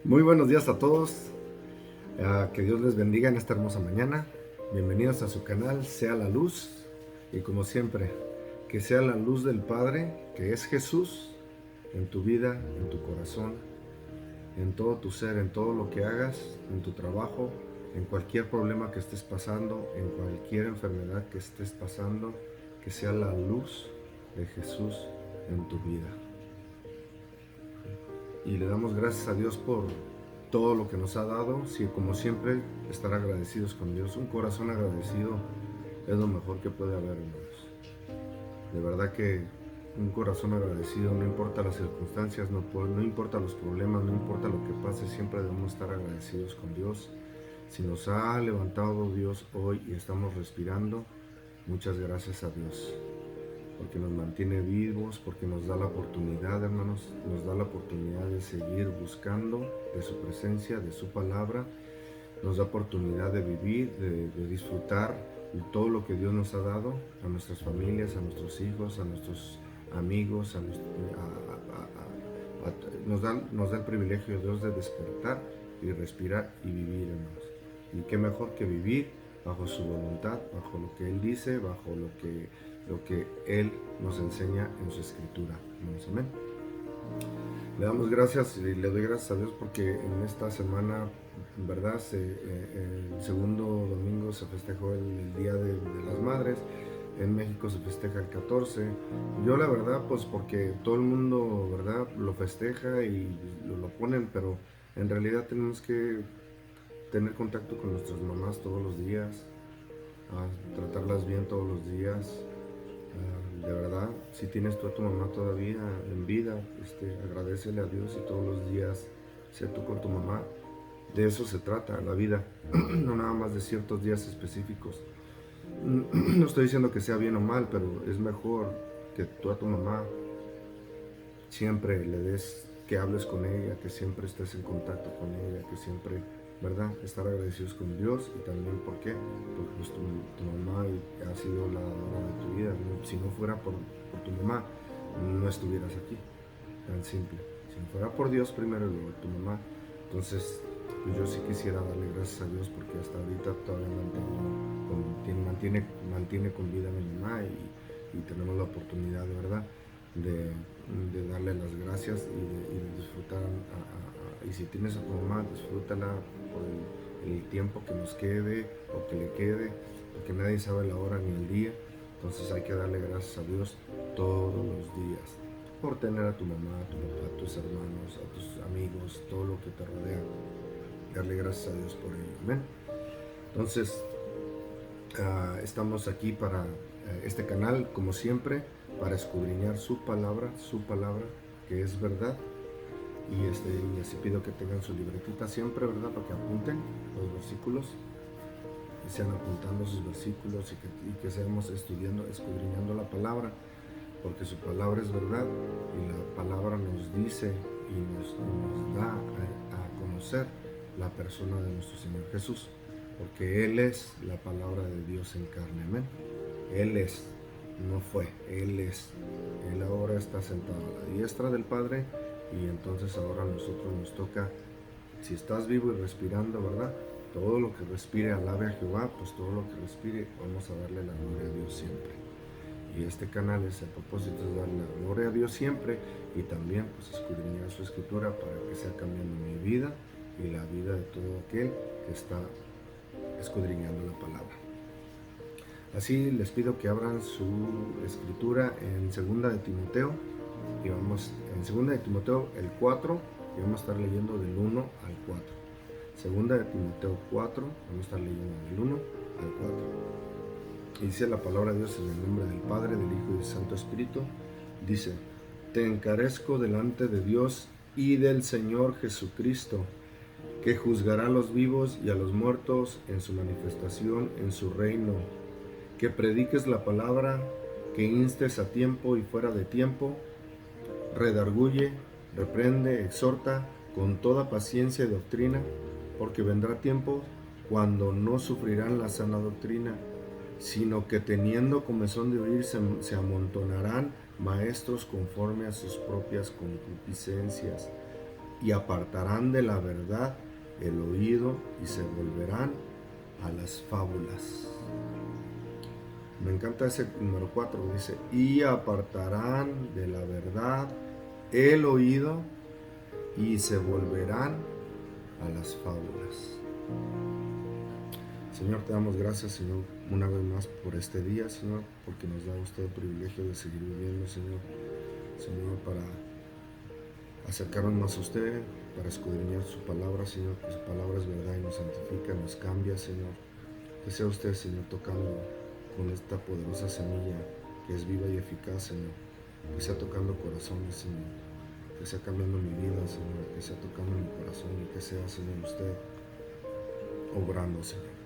Muy buenos días a todos. Que Dios les bendiga en esta hermosa mañana. Bienvenidos a su canal, Sea la Luz. Y como siempre, que sea la luz del Padre, que es Jesús, en tu vida, en tu corazón, en todo tu ser, en todo lo que hagas, en tu trabajo, en cualquier problema que estés pasando, en cualquier enfermedad que estés pasando, que sea la luz de Jesús en tu vida. Y le damos gracias a Dios por todo lo que nos ha dado. Sí, como siempre, estar agradecidos con Dios. Un corazón agradecido es lo mejor que puede haber, hermanos. De verdad que un corazón agradecido, no importa las circunstancias, no importa los problemas, no importa lo que pase, siempre debemos estar agradecidos con Dios. Si nos ha levantado Dios hoy y estamos respirando, muchas gracias a Dios, porque nos mantiene vivos, porque nos da la oportunidad, hermanos, nos da la oportunidad de seguir buscando de su presencia, de su palabra, nos da oportunidad de vivir, de disfrutar todo lo que Dios nos ha dado, a nuestras familias, a nuestros hijos, a nuestros amigos, nos da el privilegio de Dios de despertar y respirar y vivir, hermanos. Y qué mejor que vivir bajo su voluntad, bajo lo que Él dice, bajo lo que Él nos enseña en su escritura. Amén. Le damos gracias y le doy gracias a Dios porque en esta semana, en verdad, el segundo domingo se festejó el Día de las Madres. En México se festeja el 14. Yo la verdad, pues porque todo el mundo, ¿verdad?, lo festeja y lo ponen, pero en realidad tenemos que tener contacto con nuestras mamás todos los días, tratarlas bien todos los días. De verdad, si tienes tú a tu mamá todavía en vida, agradecele a Dios y todos los días sé tú con tu mamá. De eso se trata la vida, no nada más de ciertos días específicos. No estoy diciendo que sea bien o mal, pero es mejor que tú a tu mamá siempre le des, que hables con ella, que siempre estés en contacto con ella, que siempre, ¿verdad?, estar agradecidos con Dios. Y también, ¿por qué? Porque pues, tu mamá ha sido la hora de tu vida. Si no fuera por tu mamá, no estuvieras aquí, tan simple. Si no fuera por Dios primero y luego tu mamá, entonces pues yo sí quisiera darle gracias a Dios porque hasta ahorita todavía mantiene con vida a mi mamá y tenemos la oportunidad, de verdad, de darle las gracias y de disfrutar. Y si tienes a tu mamá, disfrútala por el tiempo que nos quede o que le quede, porque nadie sabe la hora ni el día. Entonces hay que darle gracias a Dios todos los días por tener a tu mamá, a tu papá, a tus hermanos, a tus amigos, todo lo que te rodea. Darle gracias a Dios por ello. Amén. Entonces, estamos aquí para este canal, como siempre, para escudriñar su palabra, que es verdad. Y así pido que tengan su libretita siempre, ¿verdad?, para que apunten los versículos, y sean apuntando sus versículos y que seamos escudriñando la palabra, porque su palabra es verdad y la palabra nos dice y nos da a conocer la persona de nuestro Señor Jesús, porque Él es la palabra de Dios en carne. Amén. Él es, no fue, Él es. Él ahora está sentado a la diestra del Padre, y entonces ahora a nosotros nos toca, si estás vivo y respirando, ¿verdad?, todo lo que respire alabe a Jehová, pues todo lo que respire vamos a darle la gloria a Dios siempre. Y este canal es el propósito de darle la gloria a Dios siempre, y también pues escudriñar su escritura para que sea cambiando mi vida y la vida de todo aquel que está escudriñando la palabra. Así les pido que abran su escritura en 2 de Timoteo, y vamos en 2 de Timoteo el 4, y vamos a estar leyendo del 1 al 4. 2 de Timoteo 4, vamos a estar leyendo del 1 al 4. Y dice la palabra de Dios en el nombre del Padre, del Hijo y del Santo Espíritu. Dice: te encarezco delante de Dios y del Señor Jesucristo, que juzgará a los vivos y a los muertos en su manifestación en su reino, que prediques la palabra, que instes a tiempo y fuera de tiempo, redarguye, reprende, exhorta con toda paciencia y doctrina, porque vendrá tiempo cuando no sufrirán la sana doctrina, sino que teniendo comezón de oír se amontonarán maestros conforme a sus propias concupiscencias, y apartarán de la verdad el oído y se volverán a las fábulas. Me encanta ese número 4, dice, y apartarán de la verdad el oído y se volverán a las fábulas. Señor, te damos gracias, Señor, una vez más por este día, Señor, porque nos da usted el privilegio de seguir viviendo, Señor, para acercarnos más a usted, para escudriñar su palabra, Señor, que su palabra es verdad y nos santifica, nos cambia, Señor. Que sea usted, Señor, tocando con esta poderosa semilla que es viva y eficaz, Señor, que sea tocando corazones, Señor, que sea cambiando mi vida, Señor, que sea tocando mi corazón y que sea, Señor, usted obrando, Señor.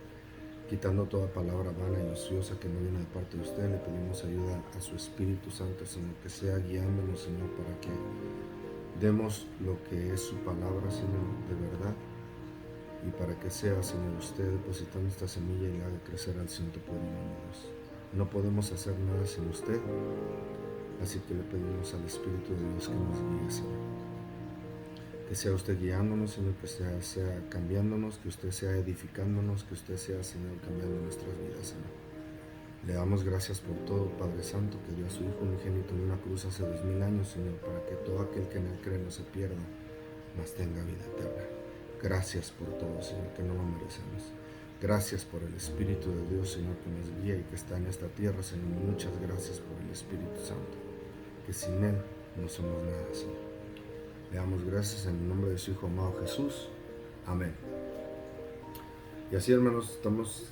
Quitando toda palabra vana y ociosa que no viene de parte de usted, le pedimos ayuda a su Espíritu Santo, Señor, que sea guiándonos, Señor, para que demos lo que es su palabra, Señor, de verdad, y para que sea, Señor, usted depositando esta semilla y la haga crecer al ciento por uno, Dios. No podemos hacer nada sin usted, así que le pedimos al Espíritu de Dios que nos guíe, Señor. Que sea usted guiándonos, Señor, que sea cambiándonos, que usted sea edificándonos, que usted sea, Señor, cambiando nuestras vidas, Señor. Le damos gracias por todo, Padre Santo, que dio a su Hijo unigénito en una cruz hace 2000 años, Señor, para que todo aquel que en él cree no se pierda, mas tenga vida eterna. Gracias por todo, Señor, que no lo merecemos. Gracias por el Espíritu de Dios, Señor, que nos guía y que está en esta tierra, Señor. Muchas gracias por el Espíritu Santo, que sin él no somos nada, Señor. Le damos gracias en el nombre de su Hijo amado Jesús. Amén. Y así, hermanos, estamos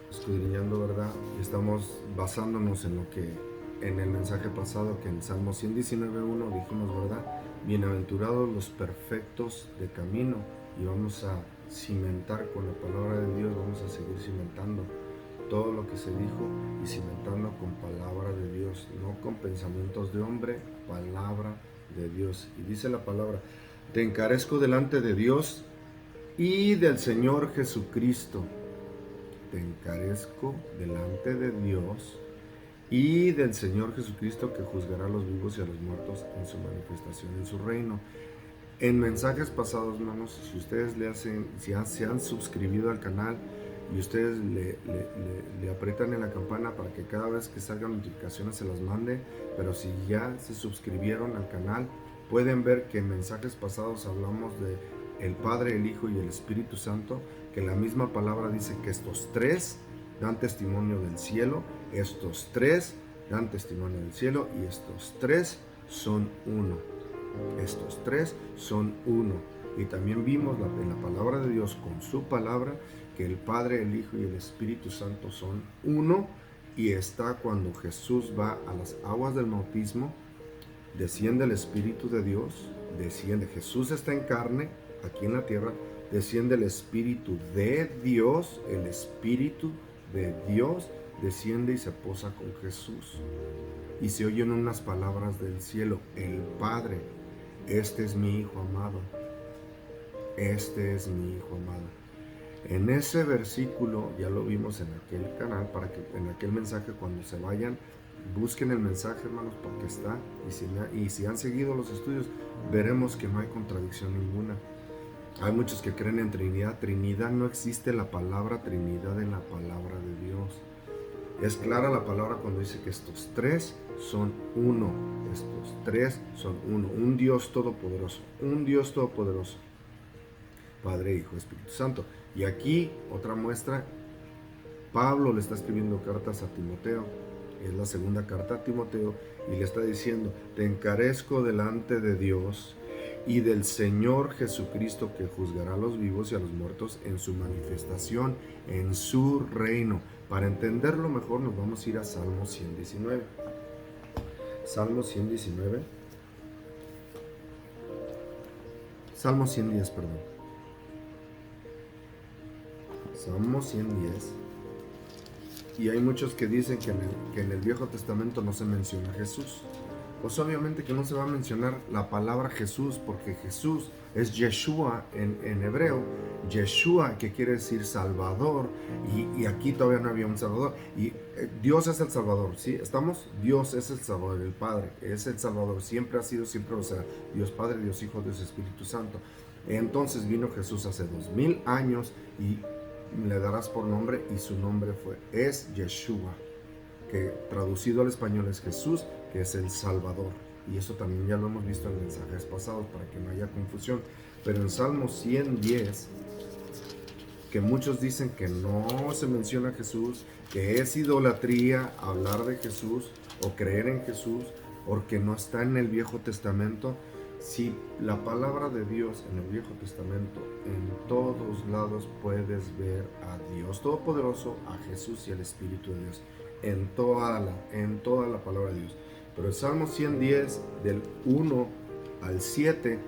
escudriñando, ¿verdad? Y estamos basándonos en lo que en el mensaje pasado, que en Salmo 119.1 dijimos, ¿verdad? Bienaventurados los perfectos de camino. Y vamos a cimentar con la palabra de Dios, vamos a seguir cimentando todo lo que se dijo y cimentando con palabra de Dios, no con pensamientos de hombre, palabra de Dios. Y dice la palabra: te encarezco delante de Dios y del Señor Jesucristo. Te encarezco delante de Dios y del Señor Jesucristo, que juzgará a los vivos y a los muertos en su manifestación en su reino. En mensajes pasados, hermanos, si ustedes se han suscribido al canal y ustedes le aprietan en la campana para que cada vez que salgan notificaciones se las mande, pero si ya se suscribieron al canal, pueden ver que en mensajes pasados hablamos de el Padre, el Hijo y el Espíritu Santo, que la misma palabra dice que estos tres dan testimonio del cielo, estos tres dan testimonio del cielo y estos tres son uno. Estos tres son uno. Y también vimos en la palabra de Dios, con su palabra, que el Padre, el Hijo y el Espíritu Santo son uno. Y está cuando Jesús va a las aguas del bautismo, desciende el Espíritu de Dios, desciende. Jesús está en carne aquí en la tierra, desciende el Espíritu de Dios, el Espíritu de Dios desciende y se posa con Jesús. Y se oyen unas palabras del cielo: el Padre, este es mi Hijo amado, este es mi Hijo amado. En ese versículo, ya lo vimos en aquel canal, para que en aquel mensaje, cuando se vayan, busquen el mensaje, hermanos, porque está, y si han seguido los estudios, veremos que no hay contradicción ninguna. Hay muchos que creen en Trinidad. Trinidad no existe, la palabra Trinidad en la palabra de Dios. Es clara la palabra cuando dice que estos tres son uno. Estos tres son uno. Un Dios todopoderoso. Un Dios todopoderoso. Padre, Hijo, Espíritu Santo. Y aquí otra muestra. Pablo le está escribiendo cartas a Timoteo. Es la segunda carta a Timoteo. Y le está diciendo: te encarezco delante de Dios y del Señor Jesucristo, que juzgará a los vivos y a los muertos en su manifestación, en su reino. Para entenderlo mejor, nos vamos a ir a Salmo 119. Salmo 119. Salmo 110, perdón. Salmo 110. Y hay muchos que dicen que en el Viejo Testamento no se menciona a Jesús. pues obviamente que no se va a mencionar la palabra Jesús, porque Jesús es Yeshua en hebreo, Yeshua que quiere decir Salvador, y aquí todavía no había un Salvador, y Dios es el Salvador, ¿sí? ¿Estamos? Dios es el Salvador, el Padre, es el Salvador, siempre ha sido, siempre lo será, Dios Padre, Dios Hijo, Dios Espíritu Santo. Entonces vino Jesús hace 2000 años y le darás por nombre, y su nombre es Yeshua, que traducido al español es Jesús, que es el Salvador. Y eso también ya lo hemos visto en mensajes pasados para que no haya confusión. Pero en Salmo 110, que muchos dicen que no se menciona a Jesús, que es idolatría hablar de Jesús o creer en Jesús, porque no está en el Viejo Testamento. Si la palabra de Dios en el Viejo Testamento, en todos lados puedes ver a Dios Todopoderoso, a Jesús y al Espíritu de Dios, en toda la palabra de Dios. Pero el Salmo 110, del 1 al 7,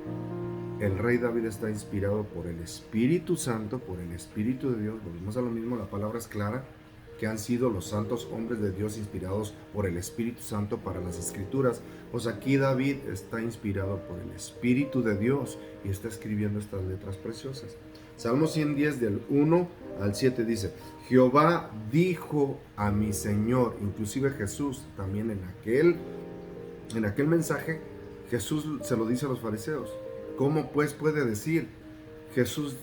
el rey David está inspirado por el Espíritu Santo, por el Espíritu de Dios. Volvemos a lo mismo, la palabra es clara, que han sido los santos hombres de Dios inspirados por el Espíritu Santo para las Escrituras. Pues aquí David está inspirado por el Espíritu de Dios y está escribiendo estas letras preciosas. Salmo 110 del 1 al 7 dice: Jehová dijo a mi Señor, inclusive Jesús también en aquel mensaje, Jesús se lo dice a los fariseos. ¿Cómo pues puede decir Jesús,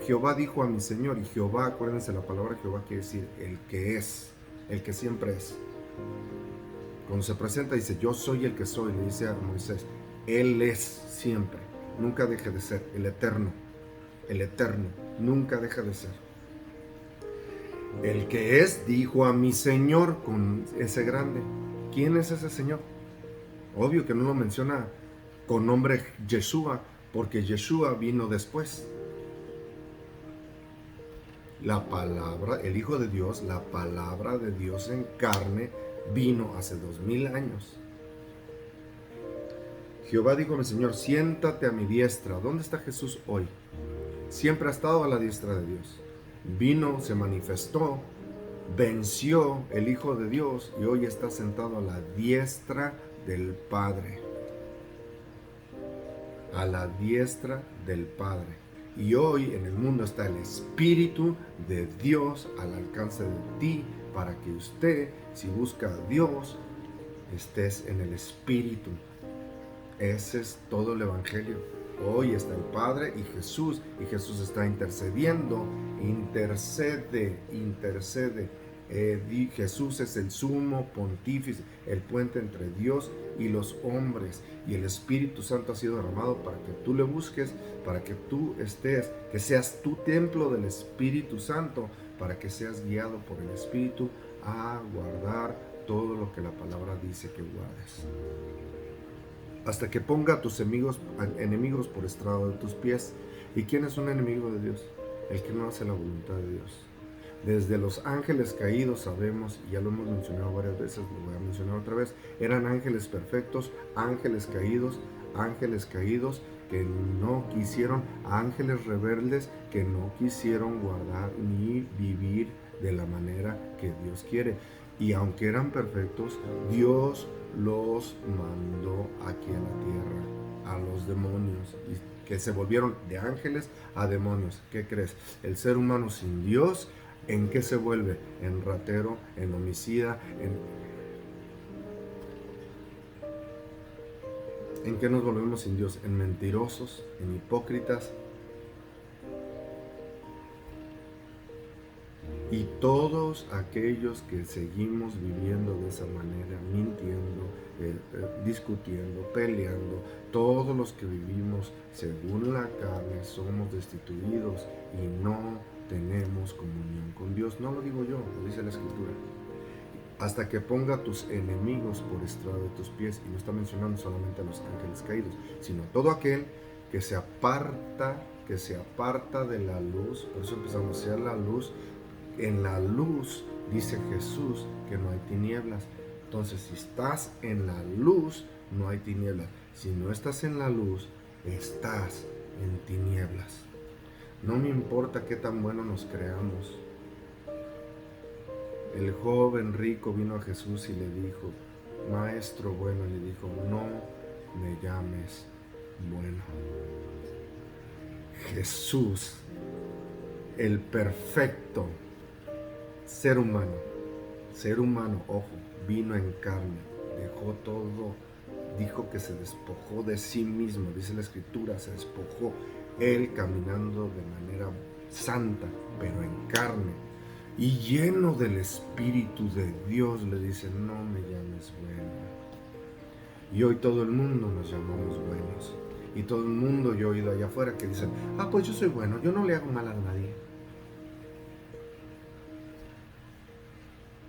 Jehová dijo a mi Señor? Y Jehová, acuérdense, la palabra Jehová quiere decir el que es, el que siempre es. Cuando se presenta dice, yo soy el que soy, le dice a Moisés, Él es siempre, nunca deje de ser, el eterno, nunca deja de ser. El que es, dijo a mi Señor con ese grande. ¿Quién es ese Señor? Obvio que no lo menciona con nombre Yeshua, porque Yeshua vino después. La palabra, el Hijo de Dios, la palabra de Dios en carne, vino hace 2000 años. Jehová dijo a mi Señor, siéntate a mi diestra. ¿Dónde está Jesús hoy? Siempre ha estado a la diestra de Dios. Vino, se manifestó, venció el Hijo de Dios y hoy está sentado a la diestra del Padre. A la diestra del Padre. Y hoy en el mundo está el Espíritu de Dios al alcance de ti, para que usted, si busca a Dios, estés en el Espíritu. Ese es todo el Evangelio. Hoy está el Padre y Jesús está intercediendo, intercede. Jesús es el sumo pontífice, el puente entre Dios y los hombres, y el Espíritu Santo ha sido derramado para que tú le busques, para que tú estés, que seas tu templo del Espíritu Santo, para que seas guiado por el Espíritu a guardar todo lo que la palabra dice que guardes. Hasta que ponga a tus enemigos por estrado de tus pies. ¿Y quién es un enemigo de Dios? El que no hace la voluntad de Dios. Desde los ángeles caídos sabemos, y ya lo hemos mencionado varias veces, lo voy a mencionar otra vez, eran ángeles perfectos, ángeles caídos que no quisieron, ángeles rebeldes que no quisieron guardar ni vivir de la manera que Dios quiere. Y aunque eran perfectos, Dios los mandó aquí a la tierra, a los demonios, que se volvieron de ángeles a demonios. ¿Qué crees? El ser humano sin Dios, ¿en qué se vuelve? En ratero, en homicida, ¿en qué nos volvemos sin Dios? En mentirosos, en hipócritas. Y todos aquellos que seguimos viviendo de esa manera, mintiendo, discutiendo, peleando, todos los que vivimos según la carne somos destituidos y no tenemos comunión con Dios. No lo digo yo, lo dice la Escritura. Hasta que ponga a tus enemigos por estrado de tus pies. Y no está mencionando solamente a los ángeles caídos, sino todo aquel que se aparta de la luz. Por eso empezamos a ser la luz. En la luz, dice Jesús, que no hay tinieblas. Entonces, si estás en la luz, no hay tinieblas. Si no estás en la luz, estás en tinieblas. No me importa qué tan bueno nos creamos. El joven rico vino a Jesús y le dijo, maestro bueno, le dijo, no me llames bueno. Jesús, el perfecto ser humano, ojo, vino en carne, dejó todo, dijo que se despojó de sí mismo, dice la Escritura, se despojó él caminando de manera santa, pero en carne, y lleno del Espíritu de Dios, le dice, no me llames bueno. Y hoy todo el mundo nos llamamos buenos, y todo el mundo, yo he oído allá afuera que dicen, pues yo soy bueno, yo no le hago mal a nadie.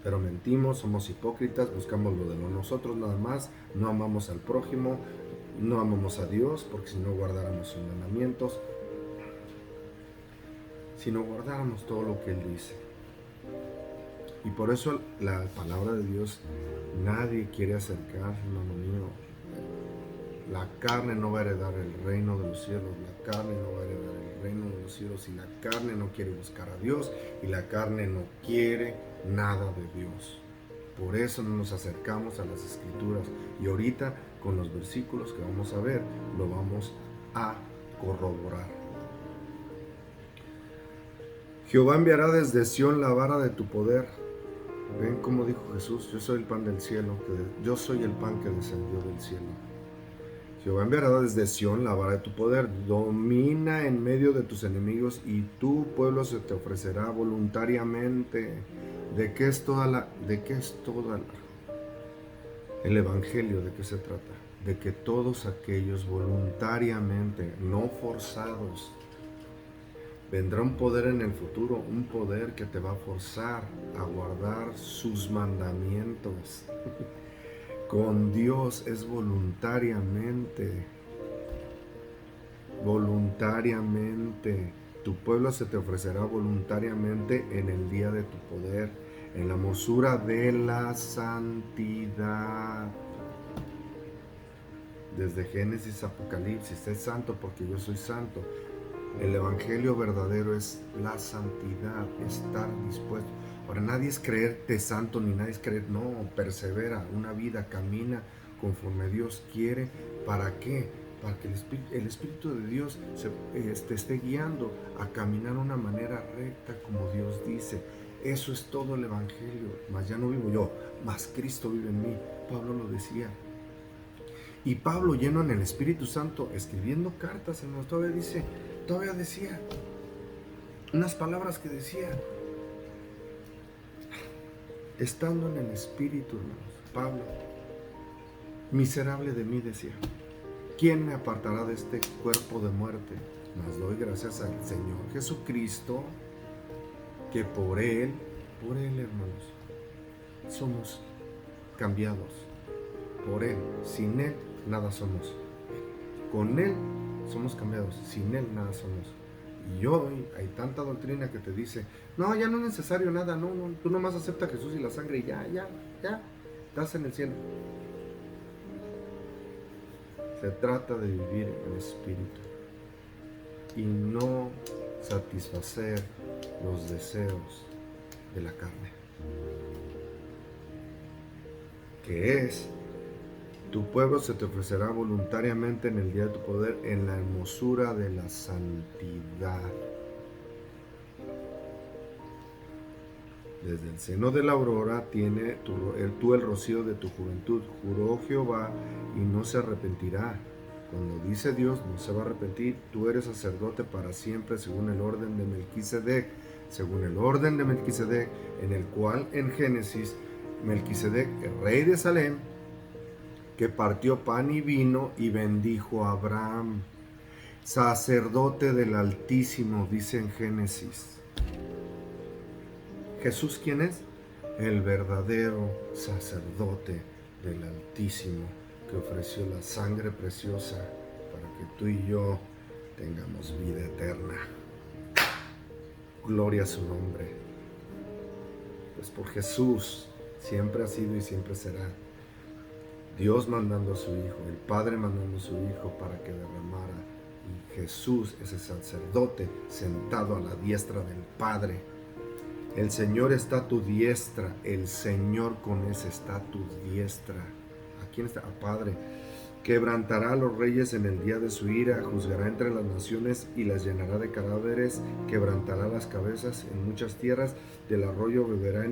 Pero mentimos, somos hipócritas, buscamos lo de nosotros nada más, no amamos al prójimo, no amamos a Dios, porque si no guardáramos sus mandamientos, si no guardáramos todo lo que Él dice. Y por eso la palabra de Dios nadie quiere acercar, hermano mío. La carne no va a heredar el reino de los cielos, la carne no va a heredar el reino de los cielos, y la carne no quiere buscar a Dios, y la carne no quiere nada de Dios. Por eso no nos acercamos a las Escrituras, y ahorita con los versículos que vamos a ver, lo vamos a corroborar. Jehová enviará desde Sión la vara de tu poder. Ven como dijo Jesús, yo soy el pan del cielo, yo soy el pan que descendió del cielo. Jehová enviará desde Sión la vara de tu poder, domina en medio de tus enemigos, y tu pueblo se te ofrecerá voluntariamente. ¿De qué es toda el evangelio? ¿De qué se trata? De que todos aquellos voluntariamente, no forzados, vendrá un poder en el futuro, un poder que te va a forzar a guardar sus mandamientos. Con Dios es voluntariamente. Voluntariamente. Tu pueblo se te ofrecerá voluntariamente en el día de tu poder, en la hermosura de la santidad. Desde Génesis a Apocalipsis, es santo porque yo soy santo. El evangelio verdadero es la santidad, estar dispuesto. Ahora, nadie es creerte santo, ni nadie es creer, no, persevera una vida, camina conforme Dios quiere. ¿Para qué? Para que el Espíritu de Dios te esté guiando a caminar de una manera recta como Dios dice. Eso es todo el evangelio. Mas ya no vivo yo, mas Cristo vive en mí. Pablo lo decía. Y Pablo, lleno en el Espíritu Santo, escribiendo cartas, hermanos, todavía decía unas palabras que decía, estando en el Espíritu, hermanos, Pablo, miserable de mí, decía, ¿quién me apartará de este cuerpo de muerte? Mas doy gracias al Señor Jesucristo, que por Él, hermanos, somos cambiados. Por Él, sin Él, nada somos. Con Él somos cambiados, sin Él nada somos. Y hoy hay tanta doctrina que te dice, no, ya no es necesario nada, no, tú nomás acepta a Jesús y la sangre y ya, estás en el cielo. Se trata de vivir en espíritu y no satisfacer los deseos de la carne, que es: tu pueblo se te ofrecerá voluntariamente en el día de tu poder, en la hermosura de la santidad. Desde el seno de la aurora tiene tú el rocío de tu juventud. Juró Jehová y no se arrepentirá. Cuando dice Dios, no se va a arrepentir. Tú eres sacerdote para siempre, según el orden de Melquisedec. Según el orden de Melquisedec, en el cual en Génesis, Melquisedec, el rey de Salem, que partió pan y vino y bendijo a Abraham. Sacerdote del Altísimo, dice en Génesis. ¿Jesús quién es? El verdadero sacerdote del Altísimo, que ofreció la sangre preciosa para que tú y yo tengamos vida eterna. Gloria a su nombre. Pues por Jesús siempre ha sido y siempre será. Dios mandando a su Hijo, el Padre mandando a su Hijo para que derramara. Y Jesús, ese sacerdote, sentado a la diestra del Padre. El Señor está a tu diestra, el Señor con ese está a tu diestra. quién está? Al Padre. Quebrantará a los reyes en el día de su ira, juzgará entre las naciones y las llenará de cadáveres, quebrantará las cabezas en muchas tierras, del arroyo beberá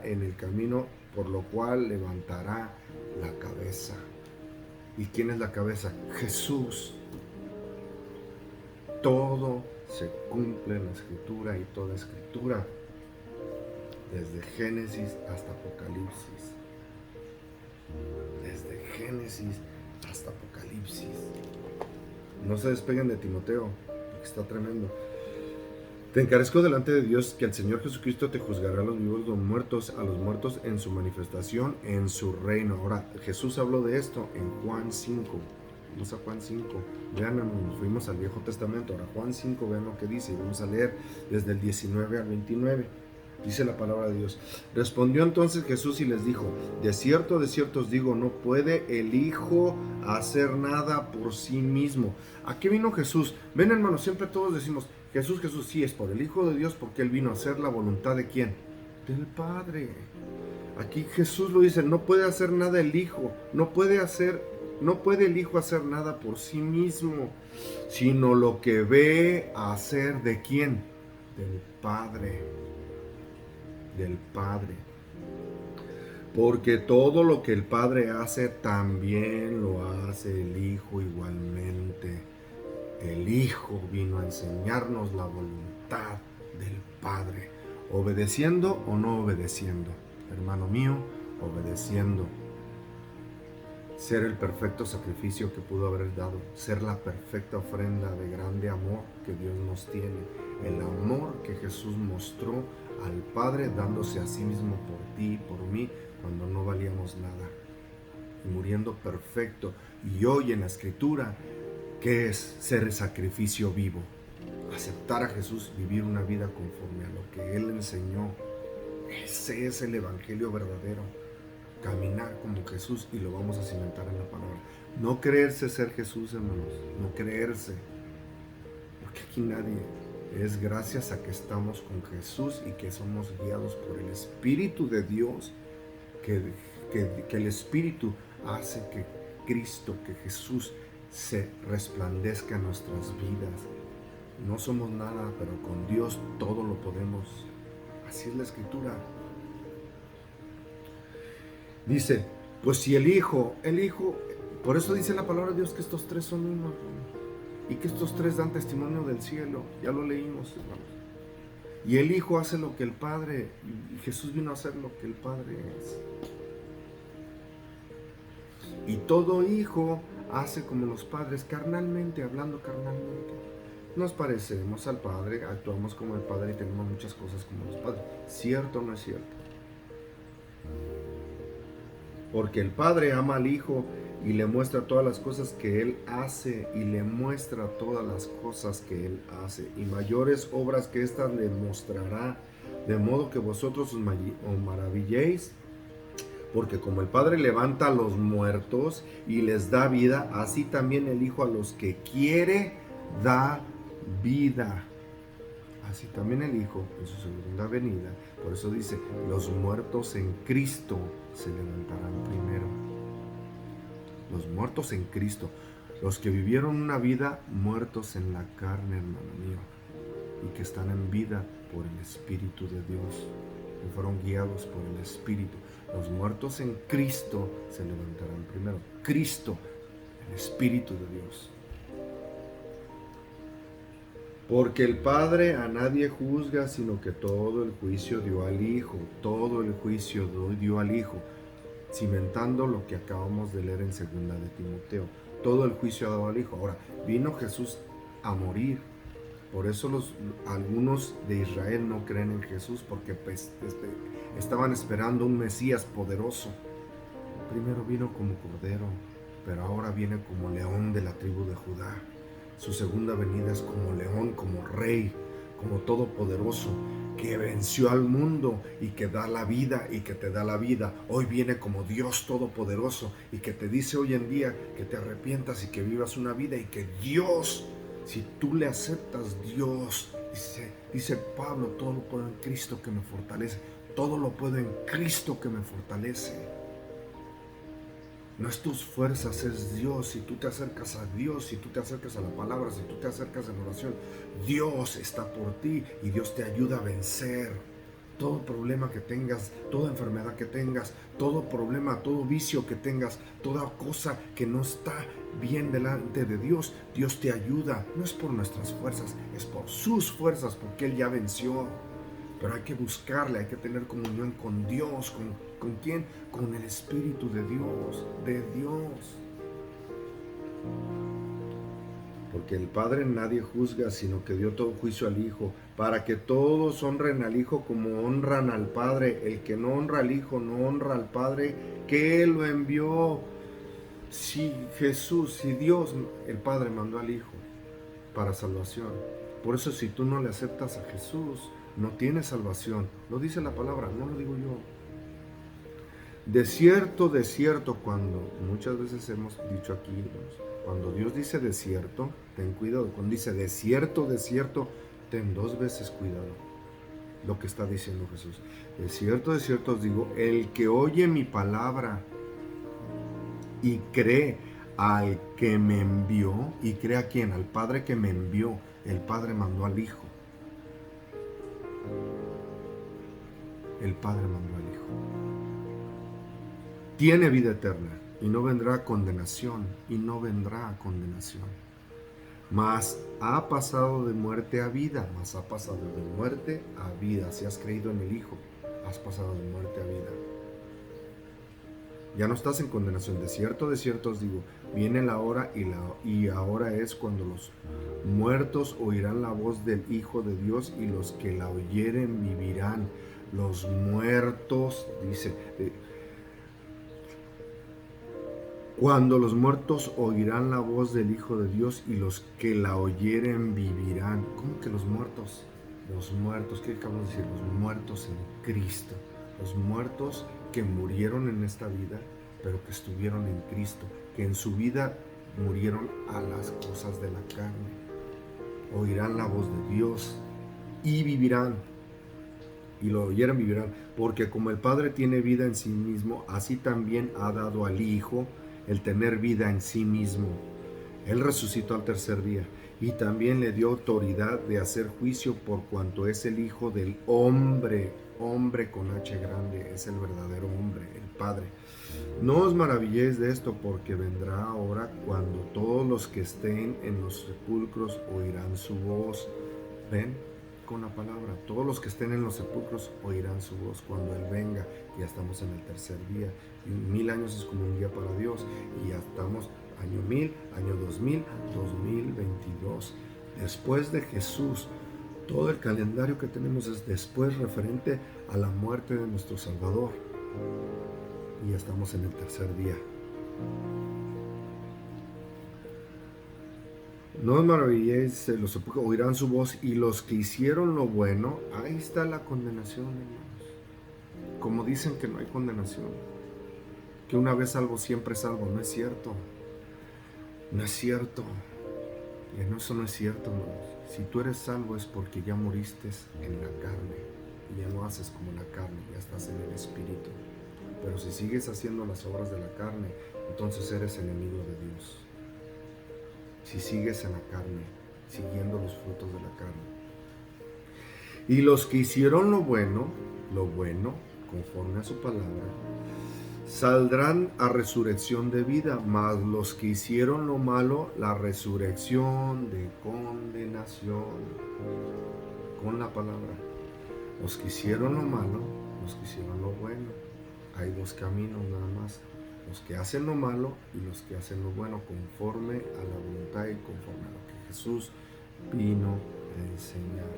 en el camino, por lo cual levantará la cabeza. ¿Y quién es la cabeza? Jesús. Todo se cumple en la Escritura, y toda Escritura, desde Génesis hasta Apocalipsis. Desde Génesis hasta Apocalipsis. No se despeguen de Timoteo, porque está tremendo. Te encarezco delante de Dios que el Señor Jesucristo te juzgará a los vivos y los muertos, a los muertos en su manifestación, en su reino. Ahora, Jesús habló de esto en Juan 5. Vamos a Juan 5. Vean, nos fuimos al Viejo Testamento. Ahora, Juan 5, vean lo que dice. Y vamos a leer desde el 19 al 29. Dice la palabra de Dios. Respondió entonces Jesús y les dijo: de cierto os digo, no puede el Hijo hacer nada por sí mismo. ¿A qué vino Jesús? Ven, hermanos, siempre todos decimos, Jesús, sí, es por el Hijo de Dios, porque Él vino a hacer la voluntad ¿de quién? Del Padre. Aquí Jesús lo dice, no puede hacer nada el Hijo, no puede el Hijo hacer nada por sí mismo, sino lo que ve a hacer ¿de quién? Del Padre. Del Padre. Porque todo lo que el Padre hace, también lo hace el Hijo igualmente. El Hijo vino a enseñarnos la voluntad del Padre, obedeciendo o no obedeciendo. Hermano mío, obedeciendo. Ser el perfecto sacrificio que pudo haber dado, ser la perfecta ofrenda de grande amor que Dios nos tiene, el amor que Jesús mostró al Padre dándose a sí mismo por ti y por mí cuando no valíamos nada, y muriendo perfecto. Y hoy en la Escritura, ¿qué es ser el sacrificio vivo? Aceptar a Jesús, vivir una vida conforme a lo que Él enseñó. Ese es el evangelio verdadero. Caminar como Jesús, y lo vamos a cimentar en la palabra. No creerse ser Jesús, hermanos. No creerse. Porque aquí nadie. Es gracias a que estamos con Jesús y que somos guiados por el Espíritu de Dios. Que el Espíritu hace que Cristo, que Jesús se resplandezca en nuestras vidas. No somos nada, pero con Dios todo lo podemos. Así es la Escritura. Dice, pues si el Hijo, por eso dice la palabra de Dios que estos tres son uno, y que estos tres dan testimonio del cielo. Ya lo leímos, hermanos. Y el Hijo hace lo que el Padre, y Jesús vino a hacer lo que el Padre es. Y todo hijo hace como los padres, carnalmente, hablando carnalmente. Nos parecemos al Padre, actuamos como el Padre y tenemos muchas cosas como los padres. ¿Cierto o no es cierto? Porque el Padre ama al Hijo y le muestra todas las cosas que Él hace, y le muestra todas las cosas que Él hace. Y mayores obras que estas le mostrará, de modo que vosotros os maravilléis. Porque como el Padre levanta a los muertos y les da vida, así también el Hijo a los que quiere da vida. Así también el Hijo en su segunda venida. Por eso dice, los muertos en Cristo se levantarán primero. Los muertos en Cristo. Los que vivieron una vida muertos en la carne, hermano mío. Y que están en vida por el Espíritu de Dios. Que fueron guiados por el Espíritu. Los muertos en Cristo se levantarán primero. Cristo, el Espíritu de Dios. Porque el Padre a nadie juzga, sino que todo el juicio dio al Hijo. Todo el juicio dio al Hijo. Cimentando lo que acabamos de leer en 2 de Timoteo. Todo el juicio ha dado al Hijo. Ahora, vino Jesús a morir. Por eso algunos de Israel no creen en Jesús, porque estaban esperando un Mesías poderoso. Primero vino como cordero, pero ahora viene como león de la tribu de Judá. Su segunda venida es como león, como rey, como todopoderoso, que venció al mundo y que da la vida y que te da la vida. Hoy viene como Dios todopoderoso y que te dice hoy en día que te arrepientas y que vivas una vida, y que Dios, si tú le aceptas, Dios, dice Pablo, todo lo puedo en Cristo que me fortalece. Todo lo puedo en Cristo que me fortalece. No es tus fuerzas, es Dios. Si tú te acercas a Dios, si tú te acercas a la palabra, si tú te acercas en oración, Dios está por ti y Dios te ayuda a vencer todo problema que tengas, toda enfermedad que tengas, todo problema, todo vicio que tengas, toda cosa que no está bien delante de Dios. Dios te ayuda. No es por nuestras fuerzas, es por sus fuerzas, porque Él ya venció. Pero hay que buscarle, hay que tener comunión con Dios. ¿Con quién? Con el Espíritu de Dios, Porque el Padre nadie juzga, sino que dio todo juicio al Hijo, para que todos honren al Hijo como honran al Padre. El que no honra al Hijo, no honra al Padre que lo envió. Si Jesús, si Dios, el Padre mandó al Hijo para salvación. Por eso si tú no le aceptas a Jesús, no tienes salvación. Lo dice la palabra, no lo digo yo. De cierto, cuando muchas veces hemos dicho aquí, cuando Dios dice desierto, ten cuidado. Cuando dice de cierto, ten 2 veces cuidado lo que está diciendo Jesús. De cierto os digo, el que oye mi palabra y cree al que me envió, y cree a quién, al Padre que me envió. El Padre mandó al Hijo. El Padre mandó al Hijo. Tiene vida eterna y no vendrá condenación, mas ha pasado de muerte a vida, Si has creído en el Hijo, has pasado de muerte a vida. Ya no estás en condenación. De cierto os digo, viene la hora y ahora es cuando los muertos oirán la voz del Hijo de Dios, y los que la oyeren vivirán. Los muertos, dice, cuando los muertos oirán la voz del Hijo de Dios, y los que la oyeren vivirán. ¿Cómo que los muertos? Los muertos, ¿qué acabamos de decir? Los muertos en Cristo. Los muertos que murieron en esta vida, pero que estuvieron en Cristo, que en su vida murieron a las cosas de la carne. Oirán la voz de Dios y vivirán. Y lo oyeran vivirán, porque como el Padre tiene vida en sí mismo, así también ha dado al Hijo el tener vida en sí mismo. Él resucitó al tercer día y también le dio autoridad de hacer juicio, por cuanto es el Hijo del hombre. Hombre con H grande, es el verdadero hombre, el Padre. No os maravilléis de esto, porque vendrá hora cuando todos los que estén en los sepulcros oirán su voz. ¿Ven? Con la palabra, todos los que estén en los sepulcros oirán su voz cuando Él venga. Ya estamos en el tercer día, y 1000 años es como un día para Dios, y ya estamos año 1000, año 2000, 2022. Después de Jesús, todo el calendario que tenemos es después, referente a la muerte de nuestro Salvador, y ya estamos en el tercer día. No os maravilléis, los sepulcros oirán su voz, y los que hicieron lo bueno. Ahí está la condenación, hermanos. Como dicen que no hay condenación, que una vez salvo siempre salvo. No es cierto. No es cierto. Eso no es cierto, hermanos. Si tú eres salvo es porque ya moriste en la carne, y ya no haces como la carne, ya estás en el Espíritu. Pero si sigues haciendo las obras de la carne, entonces eres enemigo de Dios. Si sigues en la carne, siguiendo los frutos de la carne. Y los que hicieron lo bueno, conforme a su palabra, saldrán a resurrección de vida, mas los que hicieron lo malo, la resurrección de condenación. Con la palabra. Los que hicieron lo malo, los que hicieron lo bueno. Hay 2 caminos nada más. Los que hacen lo malo y los que hacen lo bueno, conforme a la voluntad y conforme a lo que Jesús vino a enseñar.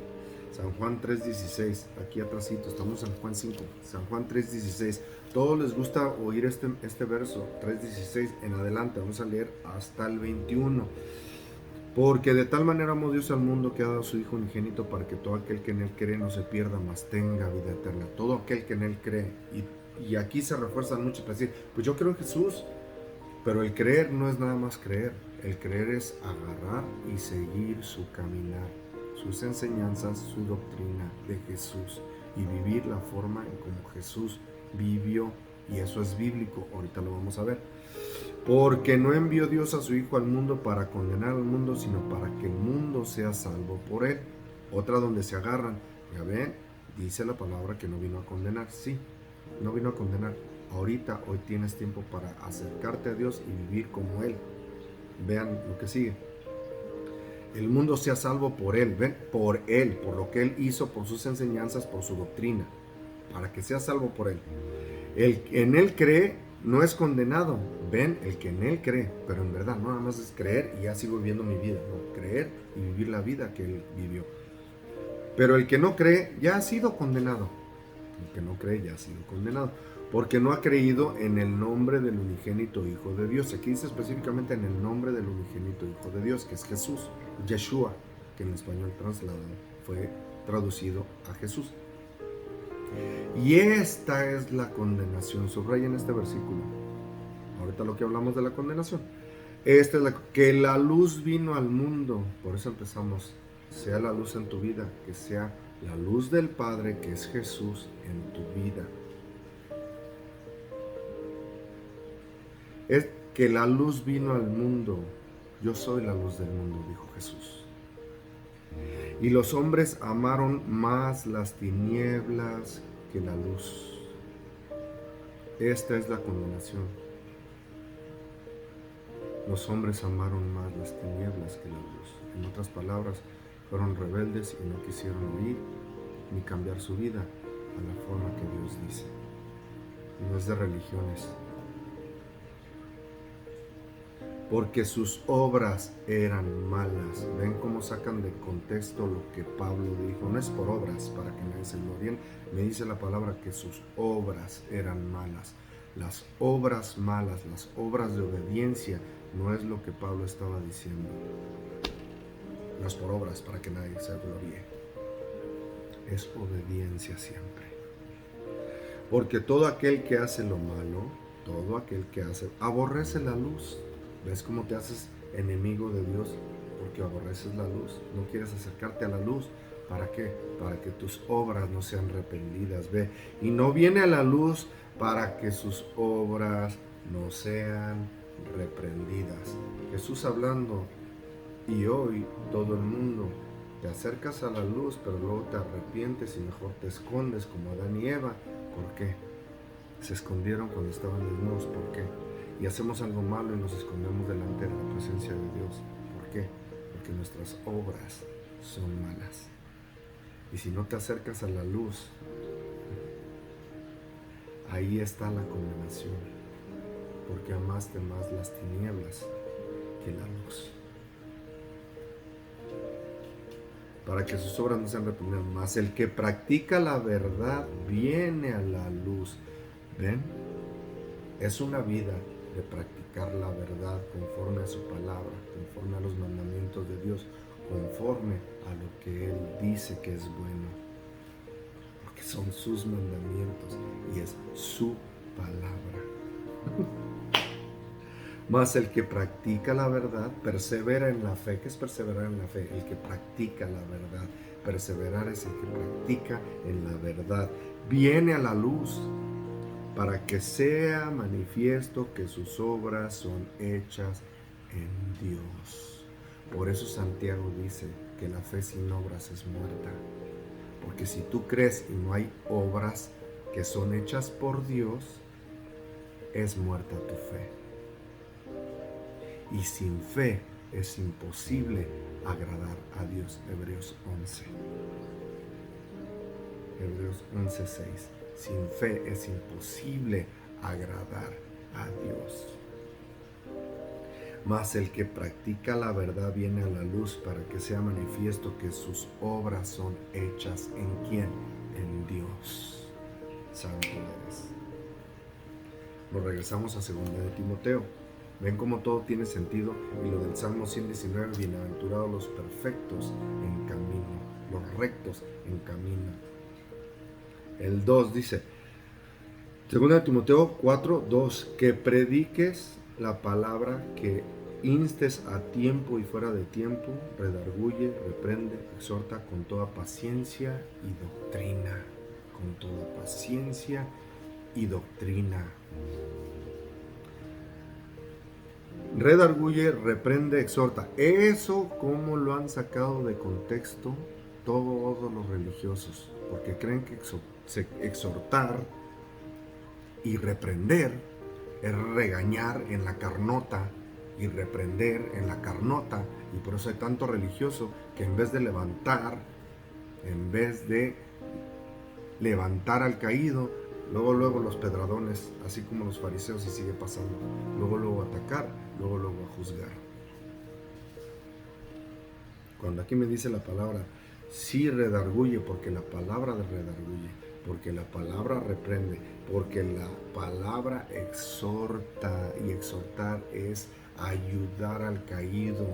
San Juan 3:16, aquí atrásito, estamos en Juan 5, San Juan 3:16. Todos les gusta oír este verso, 3:16 en adelante, vamos a leer hasta el 21. Porque de tal manera amó Dios al mundo, que ha dado a su Hijo unigénito, para que todo aquel que en Él cree no se pierda, mas tenga vida eterna. Todo aquel que en Él cree. Y aquí se refuerzan mucho para decir, pues yo creo en Jesús, pero el creer no es nada más creer. El creer es agarrar y seguir su caminar, sus enseñanzas, su doctrina de Jesús, y vivir la forma en como Jesús vivió, y eso es bíblico. Ahorita lo vamos a ver. Porque no envió Dios a su Hijo al mundo para condenar al mundo, sino para que el mundo sea salvo por él. Otra donde se agarran. Ya ven, dice la palabra que no vino a condenar. Sí, no vino a condenar. Ahorita, hoy tienes tiempo para acercarte a Dios y vivir como Él. Vean lo que sigue. El mundo sea salvo por Él, ven, por Él, por lo que Él hizo, por sus enseñanzas, por su doctrina, para que sea salvo por Él. El que en Él cree no es condenado, ven, el que en Él cree, pero en verdad no nada más es creer y ya sigo viviendo mi vida, no, creer y vivir la vida que Él vivió. Pero el que no cree ya ha sido condenado, el que no cree ya ha sido condenado, porque no ha creído en el nombre del unigénito Hijo de Dios. Aquí dice específicamente en el nombre del unigénito Hijo de Dios, que es Jesús, Yeshua, que en español trasladado fue traducido a Jesús. Y esta es la condenación, subrayen este versículo. Ahorita lo que hablamos de la condenación. Esta es que la luz vino al mundo, por eso empezamos, sea la luz en tu vida, que sea la luz del Padre, que es Jesús, en tu vida. Es que la luz vino al mundo. Yo soy la luz del mundo, dijo Jesús. Y los hombres amaron más las tinieblas que la luz. Esta es la condenación. Los hombres amaron más las tinieblas que la luz. En otras palabras, fueron rebeldes y no quisieron oír ni cambiar su vida a la forma que Dios dice. No es de religiones. Porque sus obras eran malas. Ven cómo sacan de contexto lo que Pablo dijo. No es por obras, para que nadie se glorien. Me dice la palabra que sus obras eran malas. Las obras malas, las obras de obediencia, no es lo que Pablo estaba diciendo. No es por obras, para que nadie se gloríe. Es obediencia siempre. Porque todo aquel que hace lo malo, todo aquel que hace, aborrece la luz. ¿Ves cómo te haces enemigo de Dios? Porque aborreces la luz. No quieres acercarte a la luz. ¿Para qué? Para que tus obras no sean reprendidas. Ve. Y no viene a la luz para que sus obras no sean reprendidas. Jesús hablando. Y hoy todo el mundo te acercas a la luz, pero luego te arrepientes y mejor te escondes como Adán y Eva. ¿Por qué? Se escondieron cuando estaban desnudos. ¿Por qué? Y hacemos algo malo y nos escondemos delante de la presencia de Dios. ¿Por qué? Porque nuestras obras son malas. Y si no te acercas a la luz, ahí está la condenación. Porque amaste más las tinieblas que la luz. Para que sus obras no sean reprendidas más. El que practica la verdad viene a la luz. ¿Ven? Es una vida de practicar la verdad conforme a su palabra, conforme a los mandamientos de Dios, conforme a lo que Él dice que es bueno, porque son sus mandamientos y es su palabra. Mas el que practica la verdad persevera en la fe. ¿Qué es perseverar en la fe? El que practica la verdad. Perseverar es el que practica en la verdad. Viene a la luz, para que sea manifiesto que sus obras son hechas en Dios. Por eso Santiago dice que la fe sin obras es muerta. Porque si tú crees y no hay obras que son hechas por Dios, es muerta tu fe. Y sin fe es imposible agradar a Dios. Hebreos 11. Hebreos 11:6. Sin fe es imposible agradar a Dios. Mas el que practica la verdad viene a la luz para que sea manifiesto que sus obras son hechas ¿en quién? En Dios. Santo eres. Nos regresamos a 2 de Timoteo. Ven cómo todo tiene sentido. Y lo del Salmo 119, bienaventurados los perfectos en camino, los rectos en camino. El 2 dice, 2 de Timoteo 4:2, que prediques la palabra, que instes a tiempo y fuera de tiempo, redarguye, reprende, exhorta con toda paciencia y doctrina. Con toda paciencia y doctrina. Redarguye, reprende, exhorta. Eso, ¿cómo lo han sacado de contexto todos los religiosos? Porque creen que exhortar y reprender es regañar en la carnota y reprender en la carnota. Y por eso hay tanto religioso que en vez de levantar al caído, luego los pedradones, así como los fariseos, y sigue pasando. Luego atacar, luego a juzgar. Cuando aquí me dice la palabra, sí redarguye, porque la palabra redarguye, porque la palabra reprende, porque la palabra exhorta, y exhortar es ayudar al caído,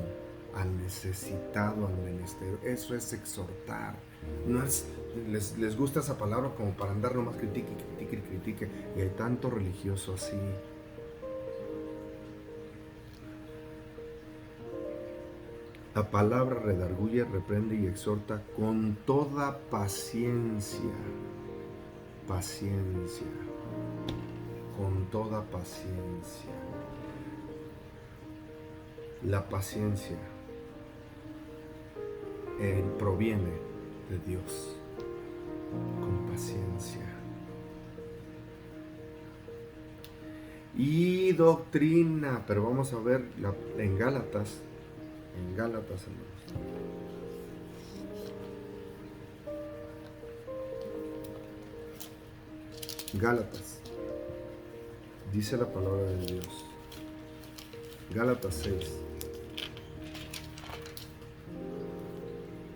al necesitado, al menester. Eso es exhortar. No es, les gusta esa palabra como para andar nomás critique. Y hay tanto religioso así. La palabra redarguye, reprende y exhorta con toda paciencia. Paciencia. Con toda paciencia. La paciencia proviene de Dios. Con paciencia. Y doctrina, pero vamos a ver en Gálatas, hermanos. Gálatas, dice la palabra de Dios. Gálatas 6.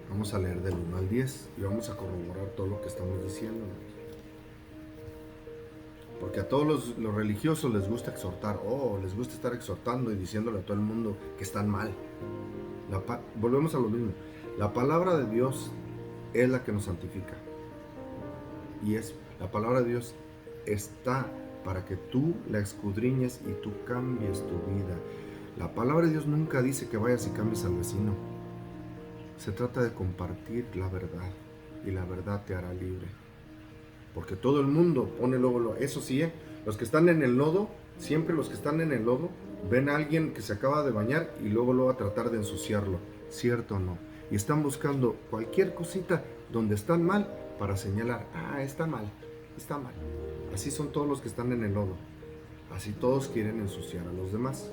Vamos a leer del 1 al 10 y vamos a corroborar todo lo que estamos diciendo. Porque a todos los religiosos les gusta exhortar, les gusta estar exhortando y diciéndole a todo el mundo que están mal. Volvemos a lo mismo. La palabra de Dios es la que nos santifica. Y la palabra de Dios está para que tú la escudriñes y tú cambies tu vida. La palabra de Dios nunca dice que vayas y cambies al vecino. Se trata de compartir la verdad, y la verdad te hará libre. Porque todo el mundo pone luego, eso sí, los que están en el lodo, siempre los que están en el lodo, ven a alguien que se acaba de bañar y luego a tratar de ensuciarlo, ¿cierto o no? Y están buscando cualquier cosita donde están mal para señalar, está mal. Así son todos los que están en el lodo. Así todos quieren ensuciar a los demás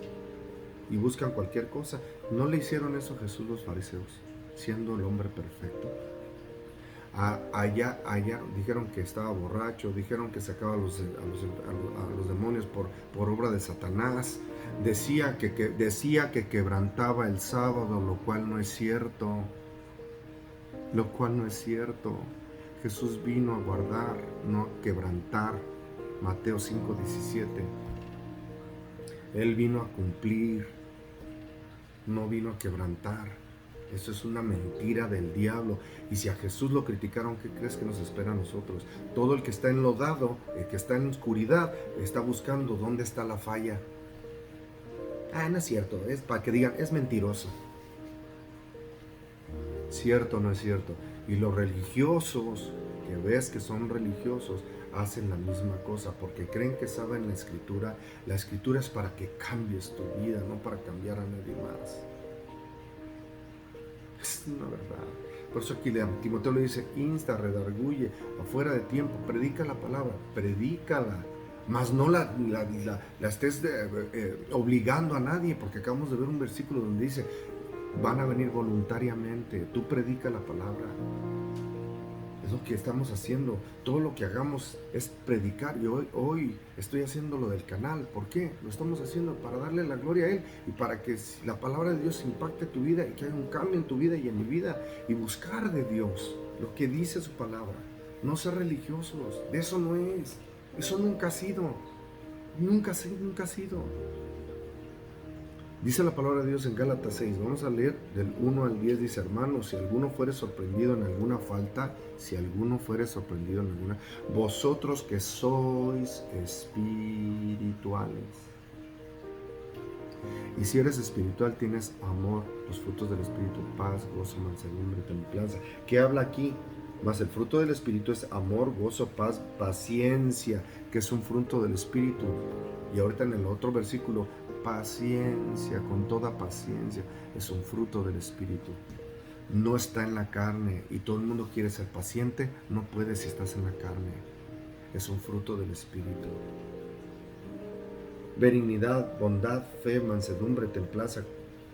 y buscan cualquier cosa. ¿No le hicieron eso a Jesús los fariseos, siendo el hombre perfecto? Allá dijeron que estaba borracho, dijeron que sacaba a los demonios por obra de Satanás, decía que quebrantaba el sábado, lo cual no es cierto. Jesús vino a guardar, no a quebrantar. Mateo 5:17. Él vino a cumplir, no vino a quebrantar. Eso es una mentira del diablo. Y si a Jesús lo criticaron, ¿qué crees que nos espera a nosotros? Todo el que está enlodado, el que está en oscuridad, está buscando dónde está la falla. No es cierto, es para que digan, es mentiroso. ¿Cierto o no es cierto? Y los religiosos, que ves que son religiosos, hacen la misma cosa porque creen que saben la escritura. La escritura es para que cambies tu vida, no para cambiar a nadie más. Es una verdad. Por eso aquí Timoteo le dice, insta, redarguye, afuera de tiempo, predica la palabra, predícala, mas no la estés obligando a nadie, porque acabamos de ver un versículo donde dice, van a venir voluntariamente, tú predica la palabra. Es lo que estamos haciendo. Todo lo que hagamos es predicar. Y hoy estoy haciendo lo del canal. ¿Por qué? Lo estamos haciendo para darle la gloria a Él y para que la palabra de Dios impacte tu vida y que haya un cambio en tu vida y en mi vida. Y buscar de Dios lo que dice su palabra. No ser religiosos. De eso no es. Eso nunca ha sido. Nunca ha sido. Dice la palabra de Dios en Gálatas 6, vamos a leer del 1 al 10, dice, hermanos, si alguno fuere sorprendido en alguna falta, vosotros que sois espirituales. Y si eres espiritual, tienes amor, los frutos del Espíritu, paz, gozo, mansedumbre, templanza. ¿Qué habla aquí? Mas el fruto del Espíritu es amor, gozo, paz, paciencia, que es un fruto del Espíritu. Y ahorita en el otro versículo, paciencia, con toda paciencia. Es un fruto del Espíritu. No está en la carne y todo el mundo quiere ser paciente. No puedes si estás en la carne. Es un fruto del Espíritu. Benignidad, bondad, fe, mansedumbre, templanza.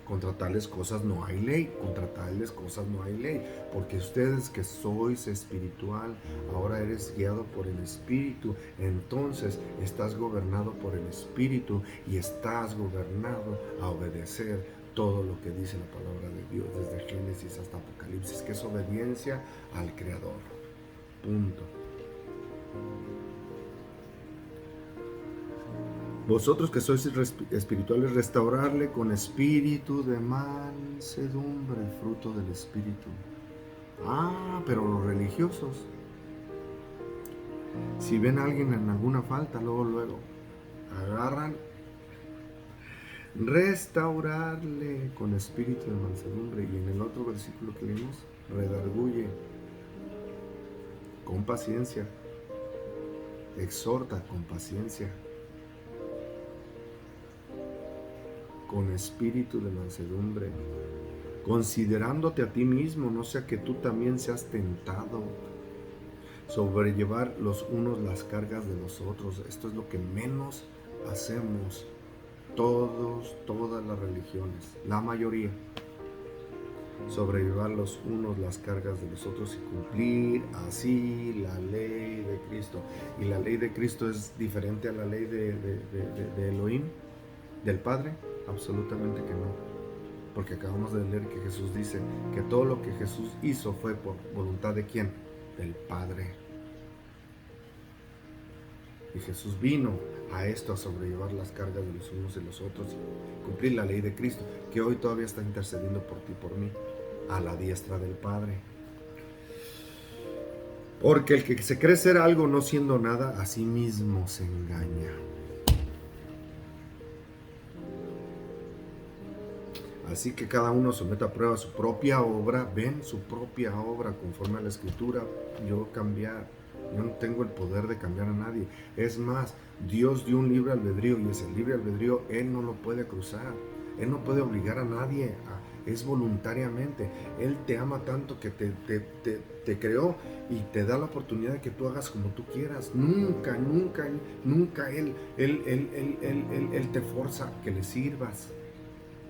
Contra tales cosas no hay ley, contra tales cosas no hay ley, porque ustedes que sois espiritual, ahora eres guiado por el Espíritu, entonces estás gobernado por el Espíritu y estás gobernado a obedecer todo lo que dice la palabra de Dios, desde Génesis hasta Apocalipsis, que es obediencia al Creador. Punto. Vosotros que sois espirituales, restaurarle con espíritu de mansedumbre, fruto del Espíritu. Pero los religiosos, si ven a alguien en alguna falta, luego agarran, restaurarle con espíritu de mansedumbre. Y en el otro versículo que leímos, redarguye con paciencia, exhorta con paciencia, con espíritu de mansedumbre, considerándote a ti mismo, no sea que tú también seas tentado. Sobrellevar los unos las cargas de los otros. Esto es lo que menos hacemos todas las religiones, la mayoría. Sobrellevar los unos las cargas de los otros y cumplir así la ley de Cristo. Y la ley de Cristo es diferente a la ley de Elohim, del Padre. Absolutamente que no, porque acabamos de leer que Jesús dice que todo lo que Jesús hizo fue por voluntad de ¿quién? Del Padre. Y Jesús vino a esto, a sobrellevar las cargas de los unos y los otros y cumplir la ley de Cristo, que hoy todavía está intercediendo por ti y por mí, a la diestra del Padre. Porque el que se cree ser algo no siendo nada, a sí mismo se engaña. Así que cada uno someta a prueba su propia obra. Ven su propia obra conforme a la Escritura. Yo no tengo el poder de cambiar a nadie. Es más, Dios dio un libre albedrío y ese libre albedrío Él no lo puede cruzar. Él no puede obligar a nadie. Es voluntariamente. Él te ama tanto que te creó y te da la oportunidad de que tú hagas como tú quieras. Nunca Él te forza que le sirvas.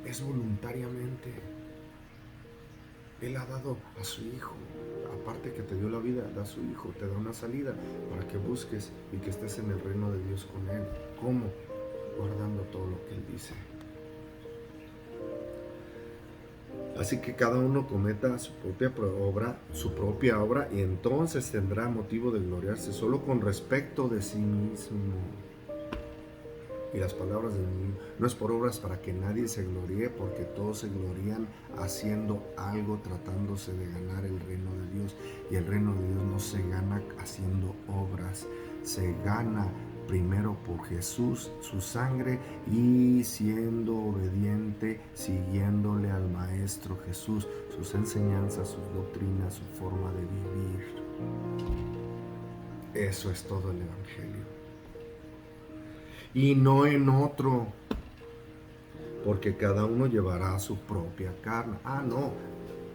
Es voluntariamente. Él ha dado a su Hijo. Aparte que te dio la vida, da a su Hijo, te da una salida para que busques y que estés en el reino de Dios con Él. ¿Cómo? Guardando todo lo que Él dice. Así que cada uno cometa su propia obra, y entonces tendrá motivo de gloriarse solo con respecto de sí mismo. Y las palabras de mí, no es por obras para que nadie se gloríe, porque todos se glorían haciendo algo, tratándose de ganar el reino de Dios. Y el reino de Dios no se gana haciendo obras, se gana primero por Jesús, su sangre, y siendo obediente, siguiéndole al Maestro Jesús, sus enseñanzas, sus doctrinas, su forma de vivir. Eso es todo el Evangelio. Y no en otro, porque cada uno llevará su propia carne. No,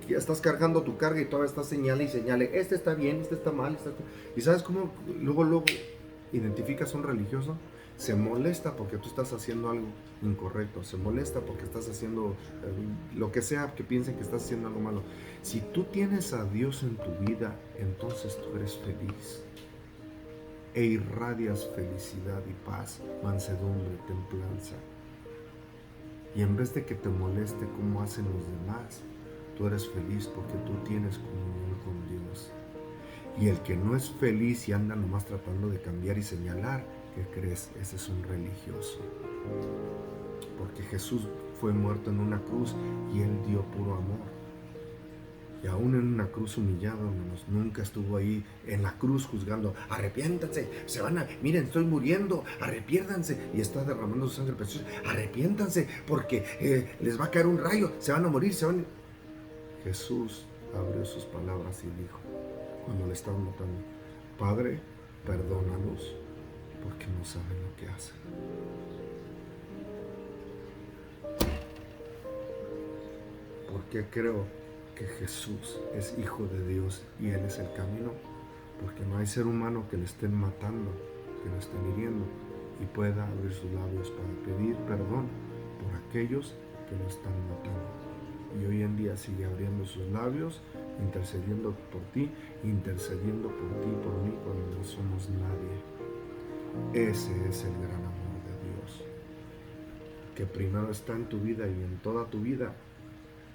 ya estás cargando tu carga y todavía estás señale y señale, este está bien, este está mal, ¿Y sabes cómo luego identificas a un religioso? Se molesta porque tú estás haciendo algo incorrecto, se molesta porque estás haciendo lo que sea que piensen que estás haciendo algo malo. Si tú tienes a Dios en tu vida, entonces tú eres feliz. E irradias felicidad y paz, mansedumbre, templanza. Y en vez de que te moleste cómo hacen los demás, tú eres feliz porque tú tienes comunión con Dios. Y el que no es feliz y anda nomás tratando de cambiar y señalar, ¿qué crees? Ese es un religioso. Porque Jesús fue muerto en una cruz y Él dio puro amor. Y aún en una cruz humillado, hermanos, nunca estuvo ahí en la cruz juzgando, arrepiéntanse, miren, estoy muriendo, arrepiéntanse, y está derramando su sangre preciosa, arrepiéntanse, porque les va a caer un rayo, se van a morir, Jesús abrió sus palabras y dijo, cuando le estaban matando, Padre, perdónalos, porque no saben lo que hacen. qué creo que Jesús es Hijo de Dios y Él es el camino? Porque no hay ser humano que le estén matando, que lo estén hiriendo y pueda abrir sus labios para pedir perdón por aquellos que lo están matando. Y hoy en día sigue abriendo sus labios, intercediendo por ti, intercediendo por ti y por mí cuando no somos nadie. Ese es el gran amor de Dios, que primero está en tu vida y en toda tu vida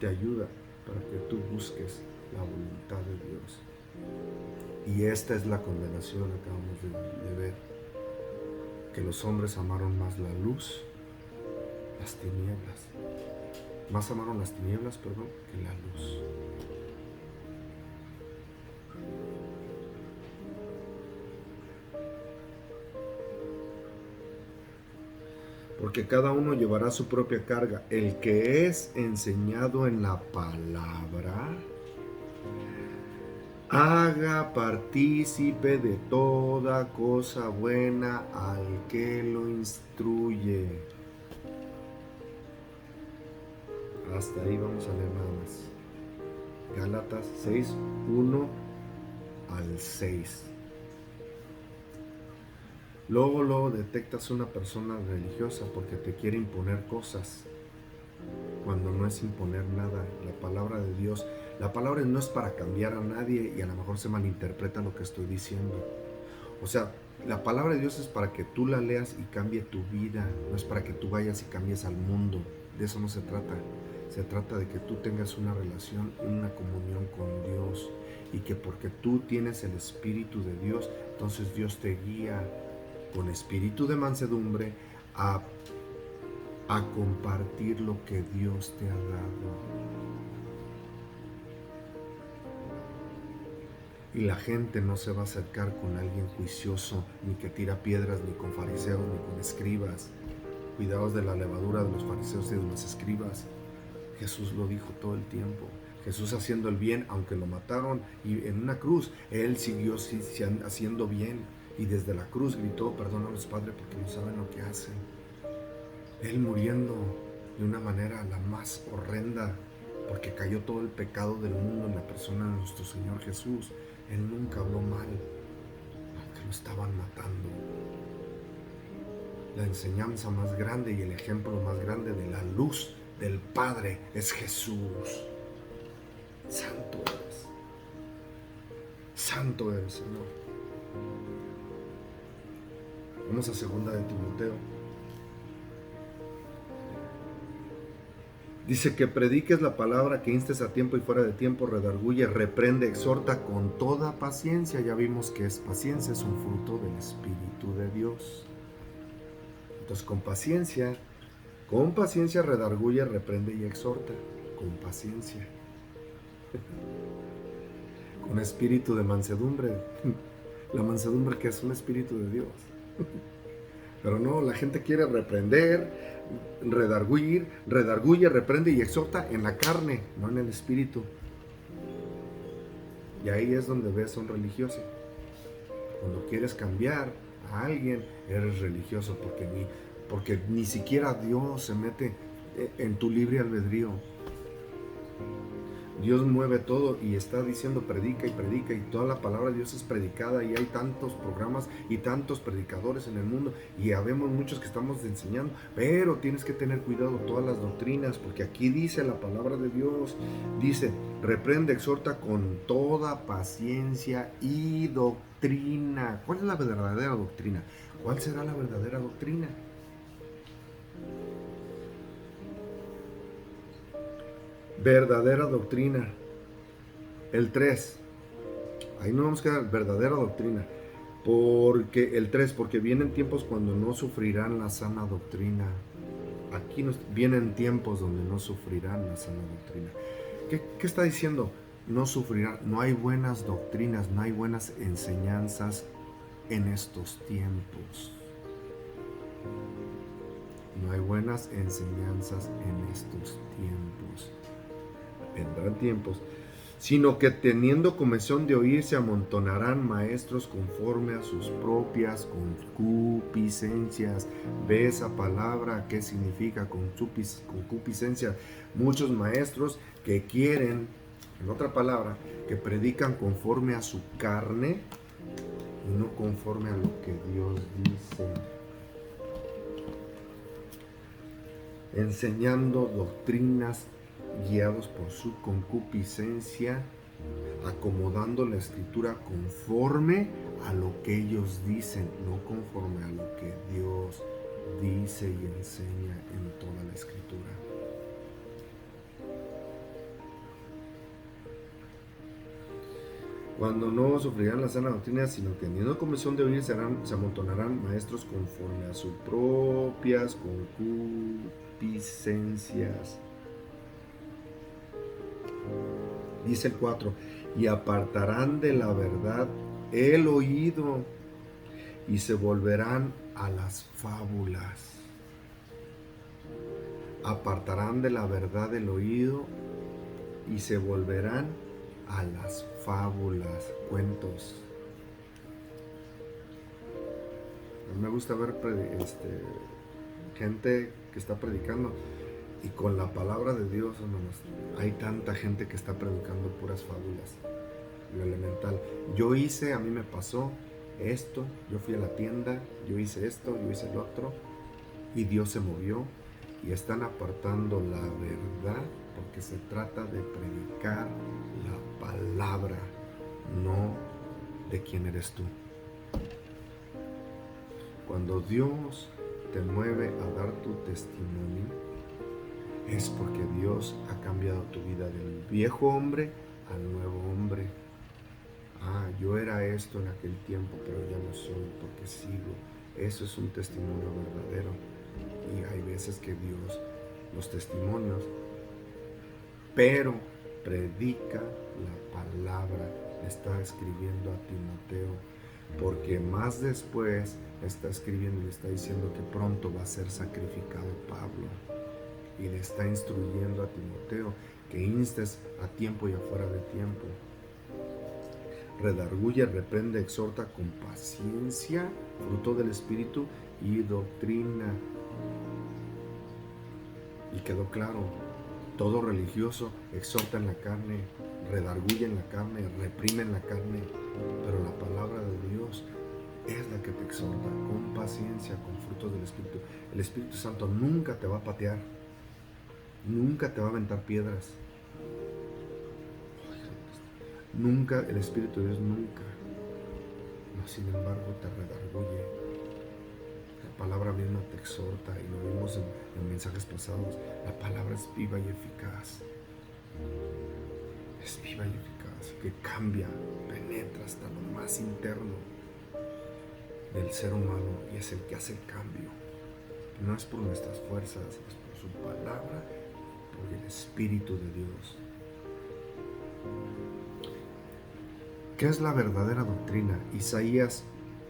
te ayuda para que tú busques la voluntad de Dios. Y esta es la condenación que acabamos de ver, que los hombres amaron más la luz, las tinieblas, más amaron las tinieblas, que la luz. Porque cada uno llevará su propia carga. El que es enseñado en la palabra, haga partícipe de toda cosa buena al que lo instruye. Hasta ahí vamos a leer nada más. Gálatas 6, 1 al 6. Luego detectas una persona religiosa porque te quiere imponer cosas, cuando no es imponer nada. La palabra de Dios, la palabra no es para cambiar a nadie y a lo mejor se malinterpreta lo que estoy diciendo. O sea, la palabra de Dios es para que tú la leas y cambie tu vida, no es para que tú vayas y cambies al mundo. De eso no se trata. Se trata de que tú tengas una relación, una comunión con Dios, y que porque tú tienes el Espíritu de Dios, entonces Dios te guía con espíritu de mansedumbre a compartir lo que Dios te ha dado. Y la gente no se va a acercar con alguien juicioso, ni que tira piedras, ni con fariseos, ni con escribas. Cuidaos de la levadura de los fariseos y de los escribas. Jesús lo dijo todo el tiempo. Jesús haciendo el bien, aunque lo mataron y en una cruz, Él siguió haciendo bien. Y desde la cruz gritó: perdónalos, Padre, porque no saben lo que hacen. Él muriendo de una manera la más horrenda, porque cayó todo el pecado del mundo en la persona de nuestro Señor Jesús. Él nunca habló mal, aunque lo estaban matando. La enseñanza más grande y el ejemplo más grande de la luz del Padre es Jesús. Santo eres. Santo eres, Señor. Vamos a 2 de Timoteo. Dice que prediques la palabra, que instes a tiempo y fuera de tiempo, redarguye, reprende, exhorta con toda paciencia. Ya vimos que es paciencia, es un fruto del Espíritu de Dios. Entonces con paciencia redarguye, reprende y exhorta. Con paciencia. Con espíritu de mansedumbre. La mansedumbre que es un espíritu de Dios. Pero no, la gente quiere reprender, redarguye, reprende y exhorta en la carne, no en el espíritu. Y ahí es donde ves a un religioso. Cuando quieres cambiar a alguien, eres religioso, porque ni siquiera Dios se mete en tu libre albedrío. Dios mueve todo y está diciendo predica, y toda la palabra de Dios es predicada, y hay tantos programas y tantos predicadores en el mundo, y habemos muchos que estamos enseñando, pero tienes que tener cuidado todas las doctrinas, porque aquí dice la palabra de Dios, dice: reprende, exhorta con toda paciencia y doctrina. ¿Cuál es la verdadera doctrina? ¿Cuál será la verdadera doctrina? Verdadera doctrina. El 3. Ahí no vamos a quedar. Verdadera doctrina. Porque el 3, porque vienen tiempos cuando no sufrirán la sana doctrina. Aquí vienen tiempos donde no sufrirán la sana doctrina. ¿Qué está diciendo? No sufrirán. No hay buenas doctrinas, no hay buenas enseñanzas en estos tiempos. No hay buenas enseñanzas en estos tiempos. Vendrán tiempos sino que teniendo comezón de oír se amontonarán maestros conforme a sus propias concupiscencias. ¿Ve esa palabra? ¿Qué significa concupiscencia? Muchos maestros que quieren, en otra palabra, que predican conforme a su carne y no conforme a lo que Dios dice. Enseñando doctrinas guiados por su concupiscencia, acomodando la escritura conforme a lo que ellos dicen, no conforme a lo que Dios dice y enseña en toda la escritura. Cuando no sufrirán la sana doctrina, sino teniendo comezón de oír se amontonarán maestros conforme a sus propias concupiscencias. Dice el 4, y apartarán de la verdad el oído y se volverán a las fábulas. Apartarán de la verdad el oído y se volverán a las fábulas, cuentos. A mí me gusta ver gente que está predicando y con la palabra de Dios, hermanos, hay tanta gente que está predicando puras fábulas, lo elemental. A mí me pasó esto, yo fui a la tienda, yo hice esto, yo hice el otro, y Dios se movió, y están apartando la verdad, porque se trata de predicar la palabra, no de quién eres tú. Cuando Dios te mueve a dar tu testimonio, es porque Dios ha cambiado tu vida del viejo hombre al nuevo hombre. Yo era esto en aquel tiempo, pero ya no soy porque sigo. Eso es un testimonio verdadero. Y hay veces que Dios, los testimonios, pero predica la palabra, está escribiendo a Timoteo, porque más después está escribiendo y le está diciendo que pronto va a ser sacrificado Pablo. Y le está instruyendo a Timoteo que instes a tiempo y afuera de tiempo. Redarguye, reprende, exhorta con paciencia, fruto del Espíritu y doctrina. Y quedó claro, todo religioso exhorta en la carne, redarguye en la carne, reprime en la carne, pero la palabra de Dios es la que te exhorta con paciencia, con frutos del Espíritu. El Espíritu Santo nunca te va a patear, nunca te va a aventar piedras. Nunca, el Espíritu de Dios nunca. No, sin embargo, te redarguye. La palabra misma te exhorta, y lo vimos en mensajes pasados. La palabra es viva y eficaz. Es viva y eficaz, que cambia, penetra hasta lo más interno del ser humano, y es el que hace el cambio. No es por nuestras fuerzas, es por su palabra, por el Espíritu de Dios. ¿Qué es la verdadera doctrina? Isaías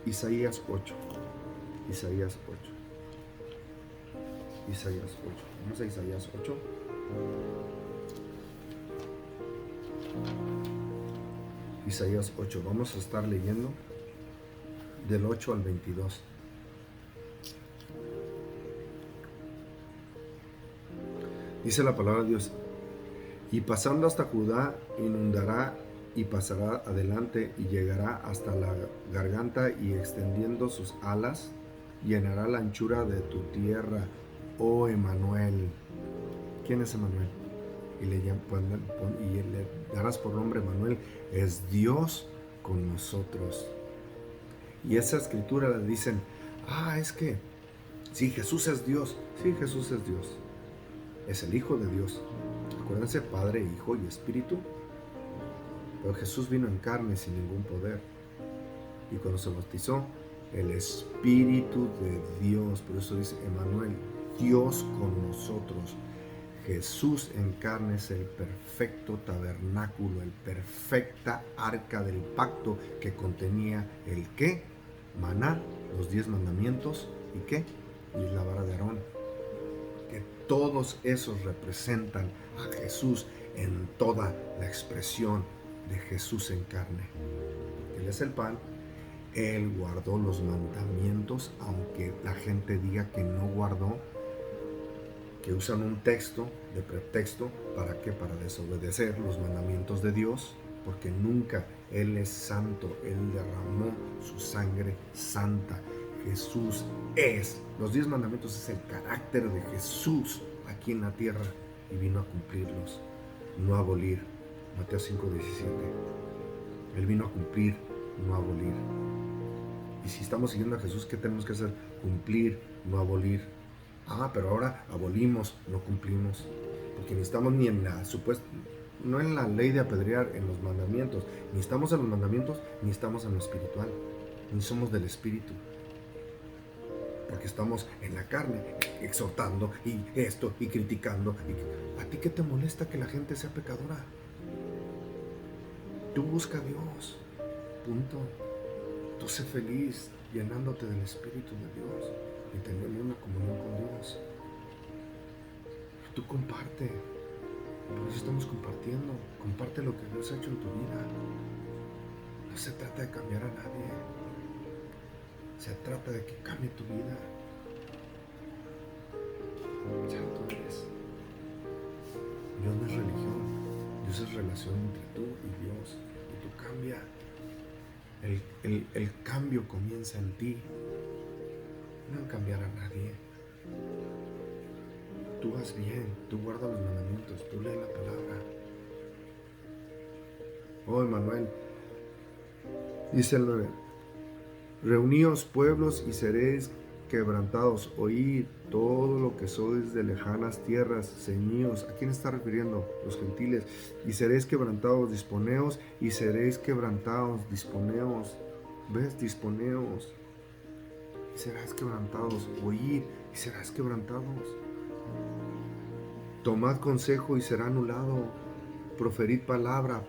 8. Isaías 8. Vamos a Isaías 8. Isaías 8. Vamos a estar leyendo del 8 al 22. Dice la palabra de Dios: y pasando hasta Judá, inundará y pasará adelante y llegará hasta la garganta, y extendiendo sus alas, llenará la anchura de tu tierra, oh Emanuel. ¿Quién es Emanuel? Y le darás por nombre Emanuel, es Dios con nosotros. Y esa escritura le dicen, es que sí, Jesús es Dios. Sí, Jesús es Dios. Es el Hijo de Dios. Acuérdense, Padre, Hijo y Espíritu. Pero Jesús vino en carne sin ningún poder. Y cuando se bautizó, el Espíritu de Dios, por eso dice Emanuel, Dios con nosotros. Jesús en carne es el perfecto tabernáculo, el perfecta arca del pacto que contenía el ¿qué? Maná, los 10 mandamientos, ¿y qué? Y la vara de Aarón. Que todos esos representan a Jesús, en toda la expresión de Jesús en carne. Él es el pan, Él guardó los mandamientos, aunque la gente diga que no guardó, que usan un texto de pretexto, ¿para qué? Para desobedecer los mandamientos de Dios, porque nunca Él es santo, Él derramó su sangre santa. Jesús es, los 10 mandamientos es el carácter de Jesús aquí en la tierra y vino a cumplirlos, no a abolir. Mateo 5:17. Él vino a cumplir, no a abolir. Y si estamos siguiendo a Jesús, ¿qué tenemos que hacer? Cumplir, no abolir. Pero ahora abolimos, no cumplimos. Porque ni estamos ni en la supuesta, no en la ley de apedrear, en los mandamientos. Ni estamos en los mandamientos, ni estamos en lo espiritual. Ni somos del espíritu. Porque estamos en la carne, exhortando y esto y criticando. ¿A ti qué te molesta que la gente sea pecadora? Tú busca a Dios, punto. Tú sé feliz llenándote del Espíritu de Dios y teniendo una comunión con Dios. Tú comparte, por eso estamos compartiendo. Comparte lo que Dios ha hecho en tu vida. No se trata de cambiar a nadie, se trata de que cambie tu vida. Ya tú eres. Dios no es religión, Dios es relación entre tú y Dios. Y tú cambia. El cambio comienza en ti, no en cambiar a nadie. Tú haz bien, tú guarda los mandamientos, tú lee la palabra. Oh, Emmanuel, dice el 9: reuníos pueblos y seréis quebrantados, oíd todo lo que sois de lejanas tierras, ceñíos. ¿A quién está refiriendo? Los gentiles. Y seréis quebrantados, disponeos, y seréis quebrantados, disponeos. ¿Ves? Disponeos. Y serás quebrantados, oíd, y serás quebrantados. Tomad consejo y será anulado. Proferid palabra,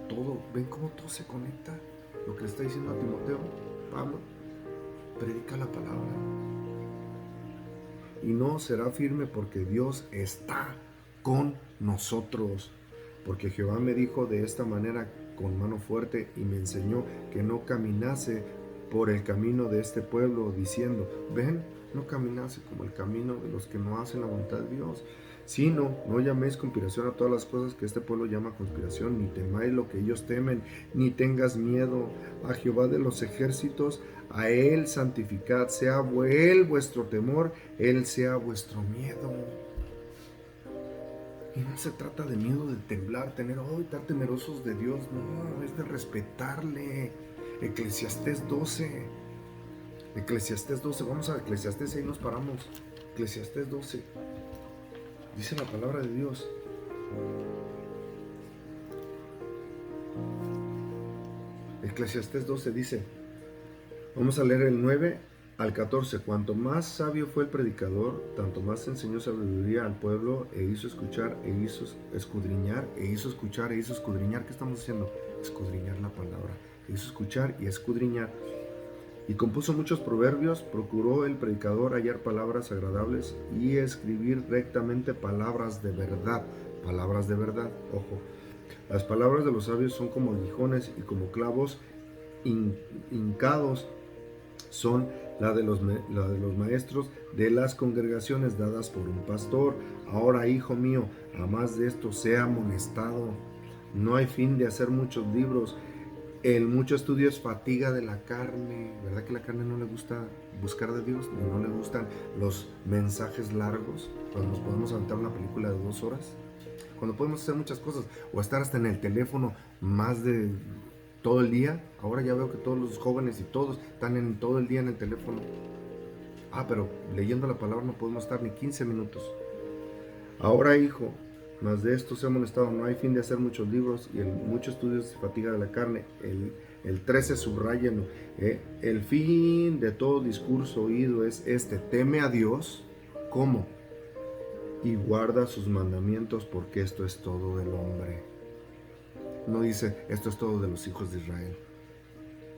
todo. ¿Ven cómo todo se conecta? Lo que le está diciendo a Timoteo, Pablo, predica la palabra. Y no será firme porque Dios está con nosotros. Porque Jehová me dijo de esta manera con mano fuerte y me enseñó que no caminase por el camino de este pueblo, diciendo, ven, no caminase como el camino de los que no hacen la voluntad de Dios, sino no llaméis conspiración a todas las cosas que este pueblo llama conspiración, ni temáis lo que ellos temen, ni tengas miedo. A Jehová de los ejércitos, a Él santificad, sea Él vuestro temor, Él sea vuestro miedo. Y no se trata de miedo, de temblar, estar temerosos de Dios, no, es de respetarle. Eclesiastés 12, vamos a Eclesiastés, ahí nos paramos. Eclesiastés 12, dice la palabra de Dios. Eclesiastés 12 dice, vamos a leer el 9 al 14. Cuanto más sabio fue el predicador, tanto más enseñó sabiduría al pueblo, e hizo escuchar, e hizo escudriñar, e hizo escuchar, e hizo escudriñar. ¿Qué estamos haciendo? Escudriñar la palabra. E hizo escuchar y escudriñar. Y compuso muchos proverbios, procuró el predicador hallar palabras agradables y escribir rectamente palabras de verdad. Palabras de verdad, ojo. Las palabras de los sabios son como aguijones y como clavos hincados son la de los maestros de las congregaciones dadas por un pastor. Ahora, hijo mío, a más de esto sea amonestado. No hay fin de hacer muchos libros. El mucho estudio es fatiga de la carne. ¿Verdad que a la carne no le gusta buscar de Dios? No le gustan los mensajes largos, cuando nos podemos aventar una película de 2 horas, cuando podemos hacer muchas cosas, o estar hasta en el teléfono más de todo el día. Ahora ya veo que todos los jóvenes y todos están todo el día en el teléfono. Pero leyendo la palabra no podemos estar ni 15 minutos. Ahora, hijo, más de esto se ha amonestado, no hay fin de hacer muchos libros, y el mucho estudio se fatiga de la carne. El 13, subrayenlo. El fin de todo discurso oído es este: teme a Dios. ¿Cómo? Y guarda sus mandamientos, porque esto es todo del hombre. No dice, esto es todo de los hijos de Israel.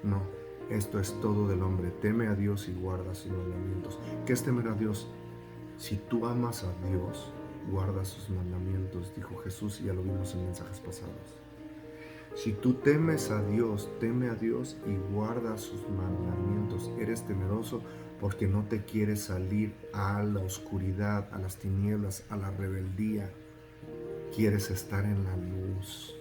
No, esto es todo del hombre. Teme a Dios y guarda sus mandamientos. ¿Qué es temer a Dios? Si tú amas a Dios, guarda sus mandamientos, dijo Jesús, y ya lo vimos en mensajes pasados. Si tú temes a Dios, teme a Dios y guarda sus mandamientos. Eres temeroso porque no te quieres salir a la oscuridad, a las tinieblas, a la rebeldía. Quieres estar en la luz.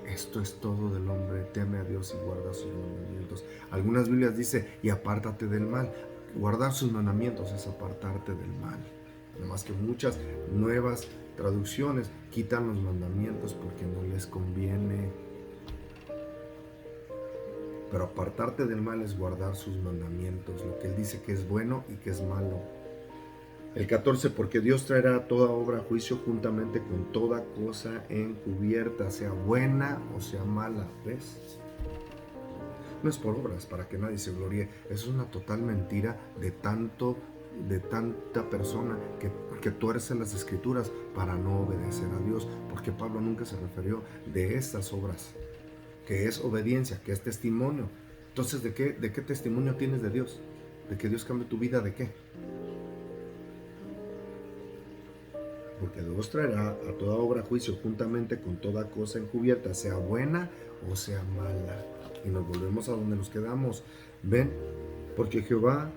Esto es todo del hombre, teme a Dios y guarda sus mandamientos. Algunas Biblias dicen, y apártate del mal. Guardar sus mandamientos es apartarte del mal. Además que muchas nuevas traducciones quitan los mandamientos porque no les conviene. Pero apartarte del mal es guardar sus mandamientos, lo que Él dice que es bueno y que es malo. El 14, porque Dios traerá toda obra a juicio juntamente con toda cosa encubierta, sea buena o sea mala. ¿Ves? No es por obras, para que nadie se gloríe. Eso es una total mentira de tanta persona que tuerce las escrituras para no obedecer a Dios, porque Pablo nunca se refirió de estas obras, que es obediencia, que es testimonio. Entonces, ¿de qué testimonio tienes de Dios? ¿De que Dios cambie tu vida? ¿De qué? Porque Dios traerá a toda obra a juicio juntamente con toda cosa encubierta, sea buena o sea mala. Y nos volvemos a donde nos quedamos. ¿Ven? Porque Jehová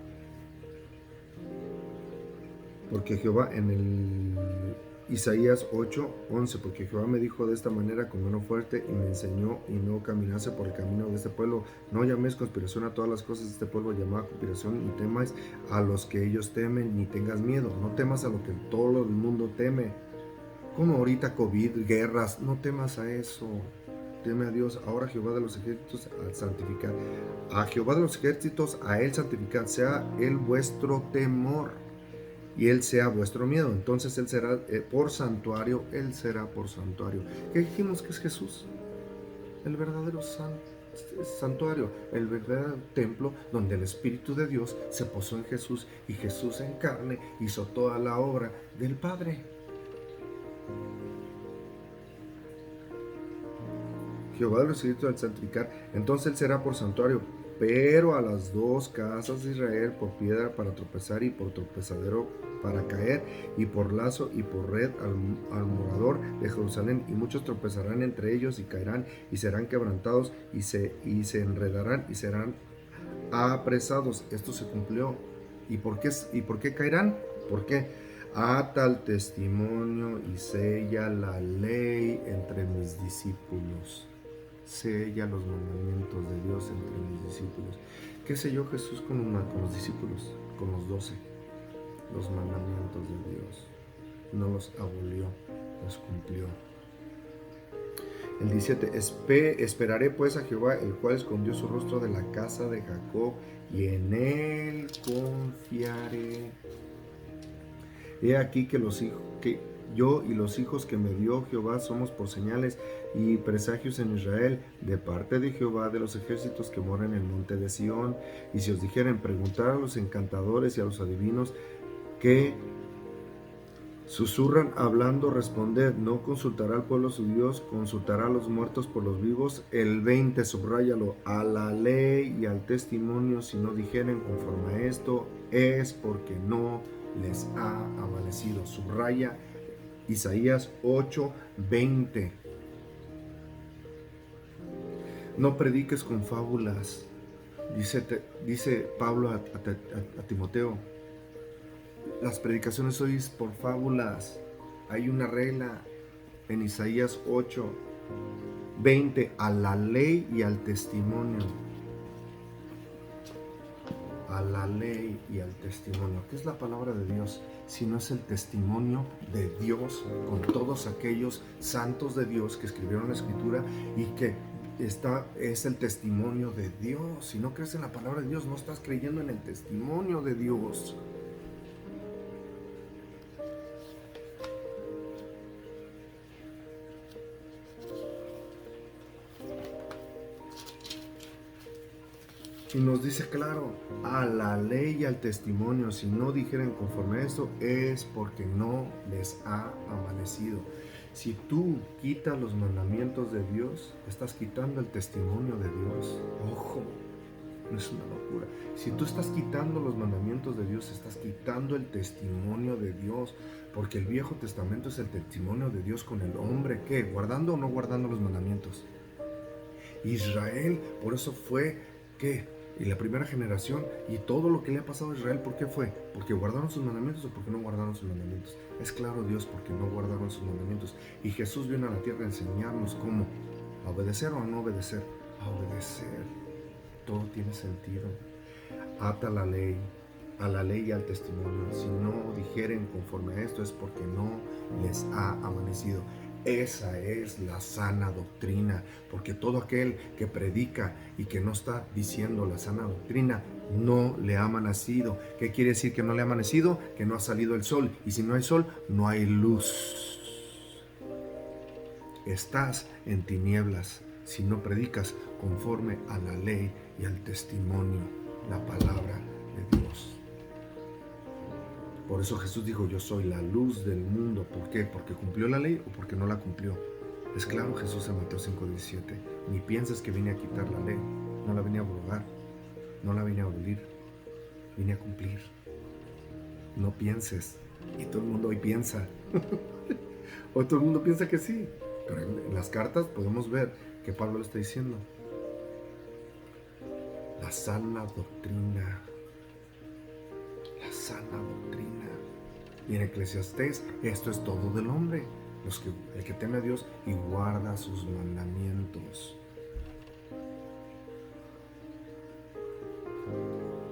en el Isaías 8:11, porque Jehová me dijo de esta manera con mano fuerte y me enseñó y no caminase por el camino de este pueblo. No llaméis conspiración a todas las cosas de este pueblo, llamad conspiración, ni temáis a los que ellos temen, ni tengas miedo. No temas a lo que todo el mundo teme. Como ahorita COVID, guerras, no temas a eso. Teme a Dios. Ahora Jehová de los ejércitos al santificar. A Jehová de los ejércitos, a Él santificar. Sea Él vuestro temor y Él sea vuestro miedo. Entonces Él será por santuario. Él será por santuario. ¿Qué dijimos que es Jesús? El verdadero santuario, el verdadero templo donde el Espíritu de Dios se posó en Jesús y Jesús en carne hizo toda la obra del Padre. Jehová de los ejércitos al santificar, entonces Él será por santuario, pero a las dos casas de Israel por piedra para tropezar y por tropezadero para caer, y por lazo y por red al morador de Jerusalén, y muchos tropezarán entre ellos y caerán y serán quebrantados y se enredarán y serán apresados. Esto se cumplió. ¿Y por qué caerán? ¿Por qué? Ata el testimonio y sella la ley entre mis discípulos. Sella los mandamientos de Dios entre mis discípulos. ¿Qué selló Jesús con los discípulos? Con los 12. Los mandamientos de Dios. No los abolió, los cumplió. El 17, esperaré pues a Jehová, el cual escondió su rostro de la casa de Jacob, y en él confiaré. He aquí que yo y los hijos que me dio Jehová somos por señales y presagios en Israel, de parte de Jehová de los ejércitos que mora en el monte de Sión. Y si os dijeren, preguntar a los encantadores y a los adivinos que susurran hablando, responded, no consultará al pueblo su Dios, consultará a los muertos por los vivos. El 20, subráyalo, a la ley y al testimonio, si no dijeren conforme a esto, es porque no les ha amanecido. Subraya Isaías 8:20. No prediques con fábulas, dice Pablo a Timoteo. Las predicaciones hoy es por fábulas. Hay una regla en Isaías 8:20, a la ley y al testimonio. A la ley y al testimonio. ¿Qué es la palabra de Dios? Si no es el testimonio de Dios con todos aquellos santos de Dios que escribieron la escritura y que es el testimonio de Dios. Si no crees en la palabra de Dios, no estás creyendo en el testimonio de Dios. Y nos dice claro, a la ley y al testimonio, si no dijeren conforme a esto, es porque no les ha amanecido. Si tú quitas los mandamientos de Dios, estás quitando el testimonio de Dios. Ojo, Es una locura. Si tú estás quitando los mandamientos de Dios, estás quitando el testimonio de Dios, porque el Viejo Testamento es el testimonio de Dios con el hombre, ¿qué? ¿Guardando o no guardando los mandamientos? Israel, por eso fue, ¿qué? Y la primera generación, y todo lo que le ha pasado a Israel, ¿por qué fue? ¿Porque guardaron sus mandamientos o porque no guardaron sus mandamientos? Es claro, Dios, porque no guardaron sus mandamientos. Y Jesús vino a la tierra a enseñarnos cómo, a obedecer o a no obedecer. A obedecer. Todo tiene sentido. Ata la ley, a la ley y al testimonio. Si no dijeren conforme a esto, es porque no les ha amanecido. Esa es la sana doctrina, porque todo aquel que predica y que no está diciendo la sana doctrina, no le ha amanecido. ¿Qué quiere decir que no le ha amanecido? Que no ha salido el sol, y si no hay sol, no hay luz. Estás en tinieblas si no predicas conforme a la ley y al testimonio, la palabra de Dios. Por eso Jesús dijo, yo soy la luz del mundo. ¿Por qué? ¿Porque cumplió la ley o porque no la cumplió? Es claro Jesús en Mateo 5:17. Ni pienses que vine a quitar la ley. No la vine a abrogar. No la vine a abolir. Vine a cumplir. No pienses. Y todo el mundo hoy piensa. O todo el mundo piensa que sí. Pero en las cartas podemos ver que Pablo lo está diciendo. La sana doctrina. La sana doctrina. Y en Eclesiastés, esto es todo del hombre. El que teme a Dios y guarda sus mandamientos.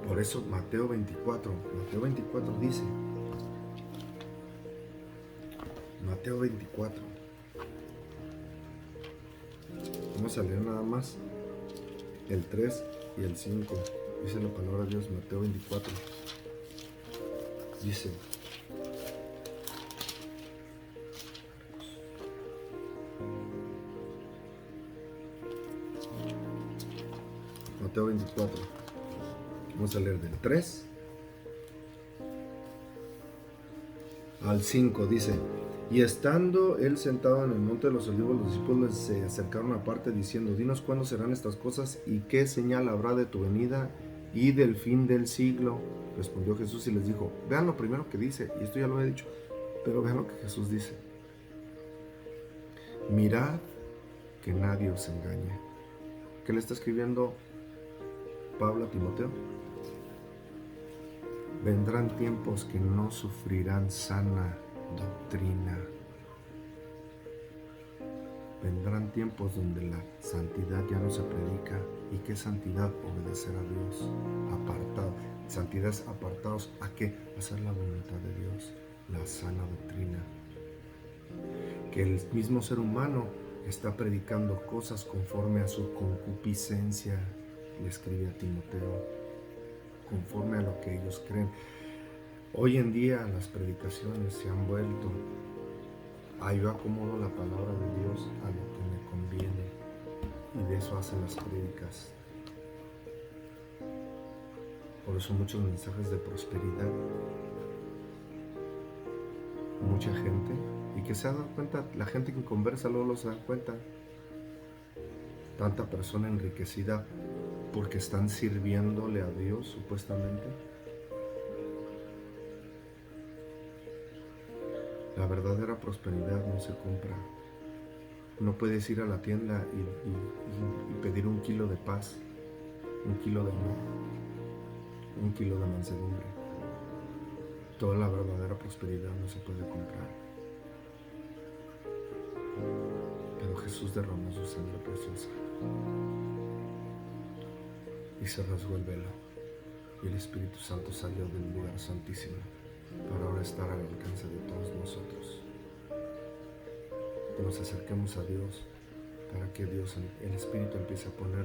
Por eso Mateo 24 dice, Mateo 24, vamos a leer nada más el 3 y el 5, dice la palabra de Dios, Mateo 24, dice, Mateo 24, vamos a leer del 3 al 5, dice, y estando él sentado en el monte de los olivos, los discípulos se acercaron aparte diciendo, dinos cuándo serán estas cosas y qué señal habrá de tu venida y del fin del siglo. Respondió Jesús y les dijo, vean lo primero que dice, y esto ya lo he dicho, pero vean lo que Jesús dice. Mirad que nadie os engañe. ¿Qué le está escribiendo Pablo a Timoteo? Vendrán tiempos que no sufrirán sana doctrina. Vendrán tiempos donde la santidad ya no se predica. ¿Y qué santidad? Obedecer a Dios. Apartado. Santidad es apartados. ¿A qué? Hacer la voluntad de Dios. La sana doctrina. Que el mismo ser humano está predicando cosas conforme a su concupiscencia. Le escribe a Timoteo. Conforme a lo que ellos creen. Hoy en día las predicaciones se han vuelto, yo acomodo la palabra de Dios a lo que me conviene, y de eso hacen las prédicas. Por eso muchos mensajes de prosperidad, mucha gente, y que se ha dado cuenta, la gente que conversa luego se da cuenta, tanta persona enriquecida porque están sirviéndole a Dios supuestamente. La verdadera prosperidad no se compra. No puedes ir a la tienda y pedir 1 kilo de paz, 1 kilo de amor, 1 kilo de mansedumbre. Toda la verdadera prosperidad no se puede comprar. Pero Jesús derramó su sangre preciosa y se rasgó el velo, y el Espíritu Santo salió del lugar santísimo para ahora estar al alcance de todos nosotros. Que nos acerquemos a Dios para que Dios, el Espíritu, empiece a poner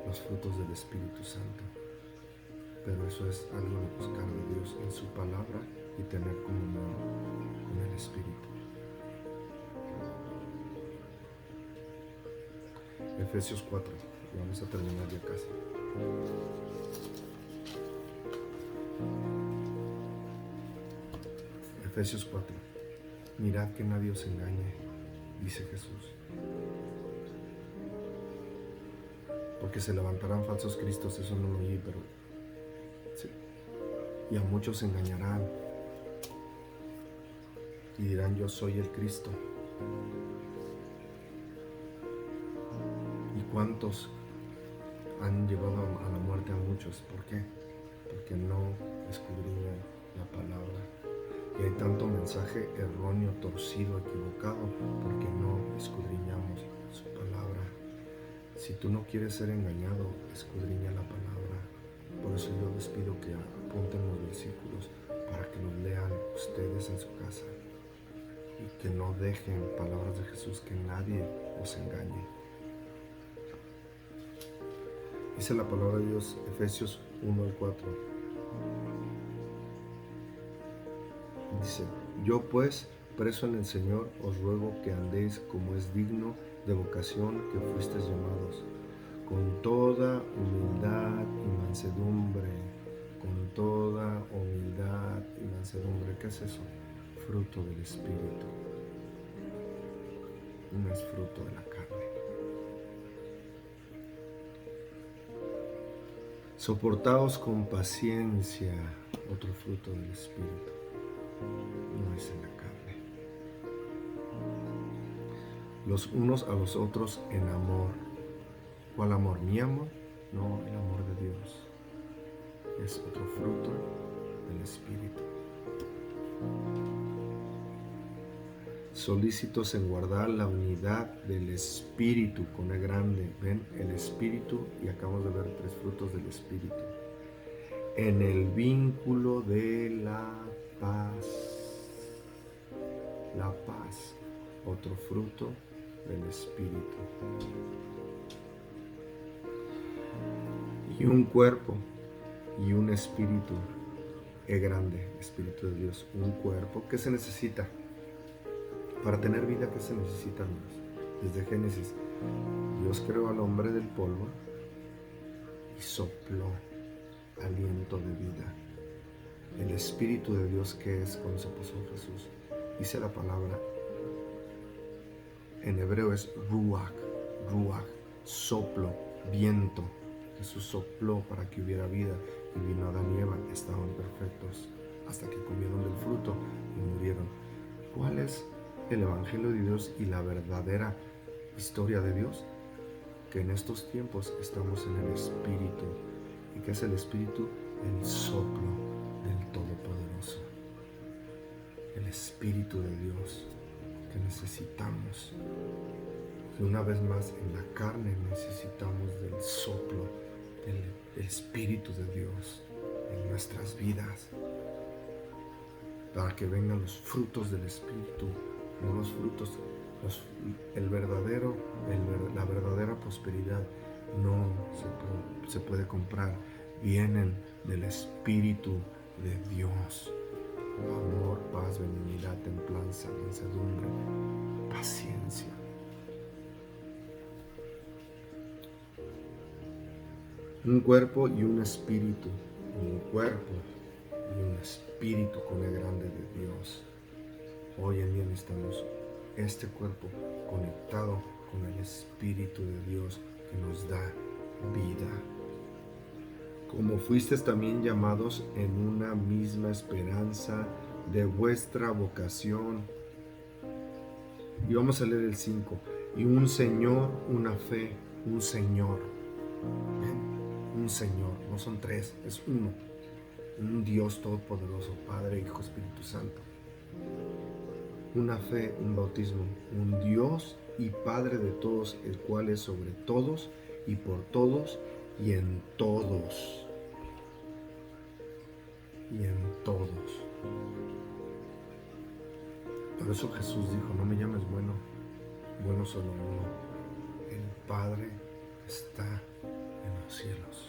los frutos del Espíritu Santo. Pero eso es algo de buscar de Dios en su palabra y tener comunión con el Espíritu. Efesios 4, vamos a terminar ya casi. Efesios 4. Mirad que nadie os engañe, dice Jesús. porque se levantarán falsos cristos, eso no lo oí, pero sí. Y a muchos engañarán y dirán: yo soy el Cristo. ¿Y cuántos han llevado a la muerte a muchos? ¿Por qué? Porque no escudriñan la palabra. Y hay tanto mensaje erróneo, torcido, equivocado, porque no escudriñamos su palabra. Si tú no quieres ser engañado, escudriña la palabra. Por eso yo les pido que apunten los versículos para que los lean ustedes en su casa y que no dejen palabras de Jesús, que nadie os engañe. Dice la palabra de Dios, Efesios 1:4. Dice: yo pues, preso en el Señor, os ruego que andéis como es digno de vocación que fuisteis llamados, con toda humildad y mansedumbre. Con toda humildad y mansedumbre. ¿Qué es eso? Fruto del Espíritu. No es fruto de la carne. Soportaos con paciencia, otro fruto del Espíritu. No es en la carne. Los unos a los otros en amor. ¿Cuál amor? ¿Mi amor? No, el amor de Dios. Es otro fruto del Espíritu. Solícitos en guardar la unidad del Espíritu, con E grande. ¿Ven? El Espíritu, y acabamos de ver 3 frutos del Espíritu. En el vínculo de la paz. La paz, otro fruto del Espíritu. Y un cuerpo y un espíritu. E grande, Espíritu de Dios. Un cuerpo. ¿Qué se necesita? Para tener vida, ¿qué se necesita, amigos? Desde Génesis, Dios creó al hombre del polvo y sopló aliento de vida. El Espíritu de Dios, que es cuando se puso en Jesús, dice la palabra, en hebreo es ruach, ruach, soplo, viento. Jesús sopló para que hubiera vida, y vino Adán y Eva, estaban perfectos hasta que comieron del fruto y murieron. ¿Cuál es el Evangelio de Dios y la verdadera historia de Dios? Que en estos tiempos estamos en el Espíritu. ¿Y qué es el Espíritu? El soplo del Todopoderoso. El Espíritu de Dios que necesitamos. Y una vez más, en la carne necesitamos del soplo del Espíritu de Dios en nuestras vidas, para que vengan los frutos del Espíritu, no los frutos, la verdadera prosperidad no se puede comprar, vienen del Espíritu de Dios. Amor, paz, benignidad, templanza, mansedumbre, paciencia. Un cuerpo y un espíritu, un cuerpo y un espíritu con el grande de Dios. Hoy en día necesitamos este cuerpo conectado con el Espíritu de Dios que nos da vida. Como fuisteis también llamados en una misma esperanza de vuestra vocación. Y vamos a leer el 5. Y un Señor, una fe, un Señor. ¿Ven? Un Señor, no son 3, es uno. Un Dios todopoderoso, Padre, Hijo, Espíritu Santo. Una fe, un bautismo, un Dios y Padre de todos, el cual es sobre todos y por todos y en todos. Y en todos. Por eso Jesús dijo: no me llames bueno, bueno solo uno. El Padre está en los cielos.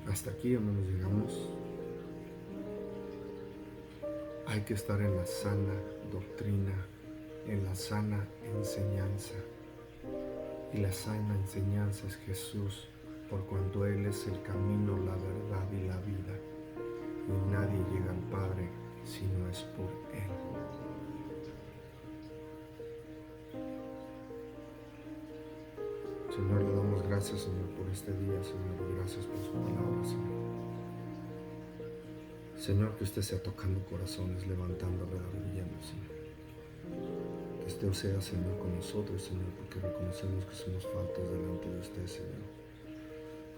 Hasta aquí, hermanos, llegamos. Hay que estar en la sana doctrina, en la sana enseñanza. Y la sana enseñanza es Jesús, por cuanto Él es el camino, la verdad y la vida. y nadie llega al Padre si no es por Él. Señor, le damos gracias, Señor, por este día, Señor, y gracias por su palabra, Señor. Señor, que usted sea tocando corazones, levantando, redarguyendo, Señor. Que usted sea, Señor, con nosotros, Señor, porque reconocemos que somos faltos delante de usted, Señor.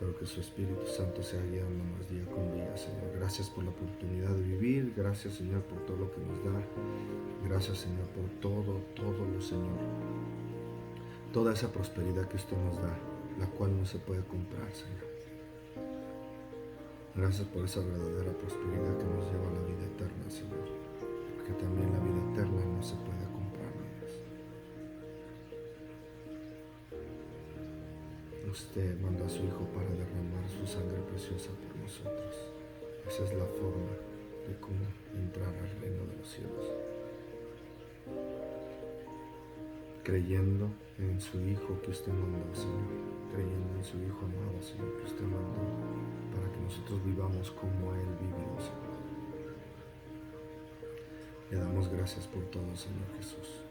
Pero que su Espíritu Santo sea guiándonos día con día, Señor. Gracias por la oportunidad de vivir. Gracias, Señor, por todo lo que nos da. Gracias, Señor, por todo lo, Señor. Toda esa prosperidad que usted nos da, la cual no se puede comprar, Señor. Gracias por esa verdadera prosperidad que nos lleva a la vida eterna, Señor. Porque también la vida eterna no se puede comprar, mi Dios. Usted mandó a su Hijo para derramar su sangre preciosa por nosotros. Esa es la forma de cómo entrar al reino de los cielos. Creyendo en su Hijo que usted mandó, Señor. Creyendo en su Hijo amado, Señor, que usted mandó, para que nosotros vivamos como Él vivió, Señor. Le damos gracias por todo, Señor Jesús.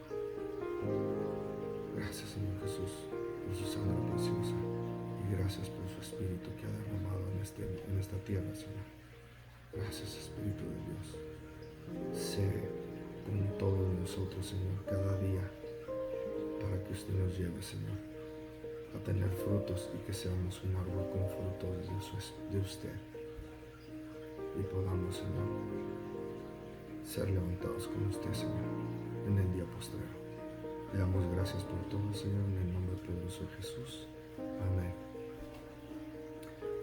Gracias, Señor Jesús, por su sangre preciosa. Y gracias por su Espíritu que ha derramado en esta tierra, Señor. Gracias, Espíritu de Dios. Sé con todos nosotros, Señor, cada día, para que usted nos lleve, Señor, a tener frutos y que seamos un árbol con frutos de usted. Y podamos, Señor, ser levantados con usted, Señor, en el día postrero. Le damos gracias por todo, Señor, en el nombre poderoso de Jesús. Amén.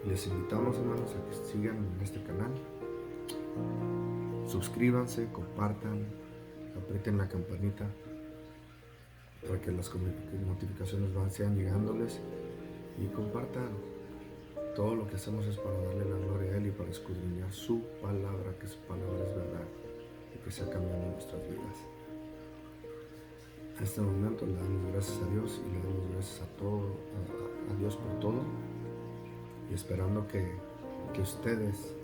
Les invitamos, hermanos, a que sigan en este canal. Suscríbanse, compartan, aprieten la campanita para que las notificaciones sean llegándoles, y compartan. Todo lo que hacemos es para darle la gloria a Él y para escudriñar su palabra, que su palabra es verdad y que sea cambiando nuestras vidas. En este momento le damos gracias a Dios y le damos gracias a Dios por todo, y esperando que ustedes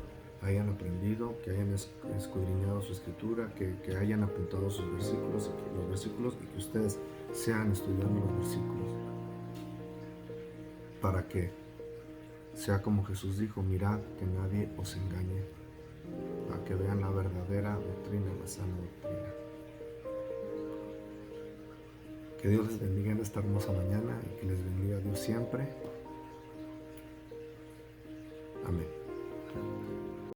hayan aprendido, que hayan escudriñado su escritura, que hayan apuntado sus versículos, y que ustedes sean estudiando los versículos, para que sea como Jesús dijo: mirad que nadie os engañe, para que vean la verdadera doctrina, la sana doctrina. Que Dios les bendiga en esta hermosa mañana y que les bendiga Dios siempre.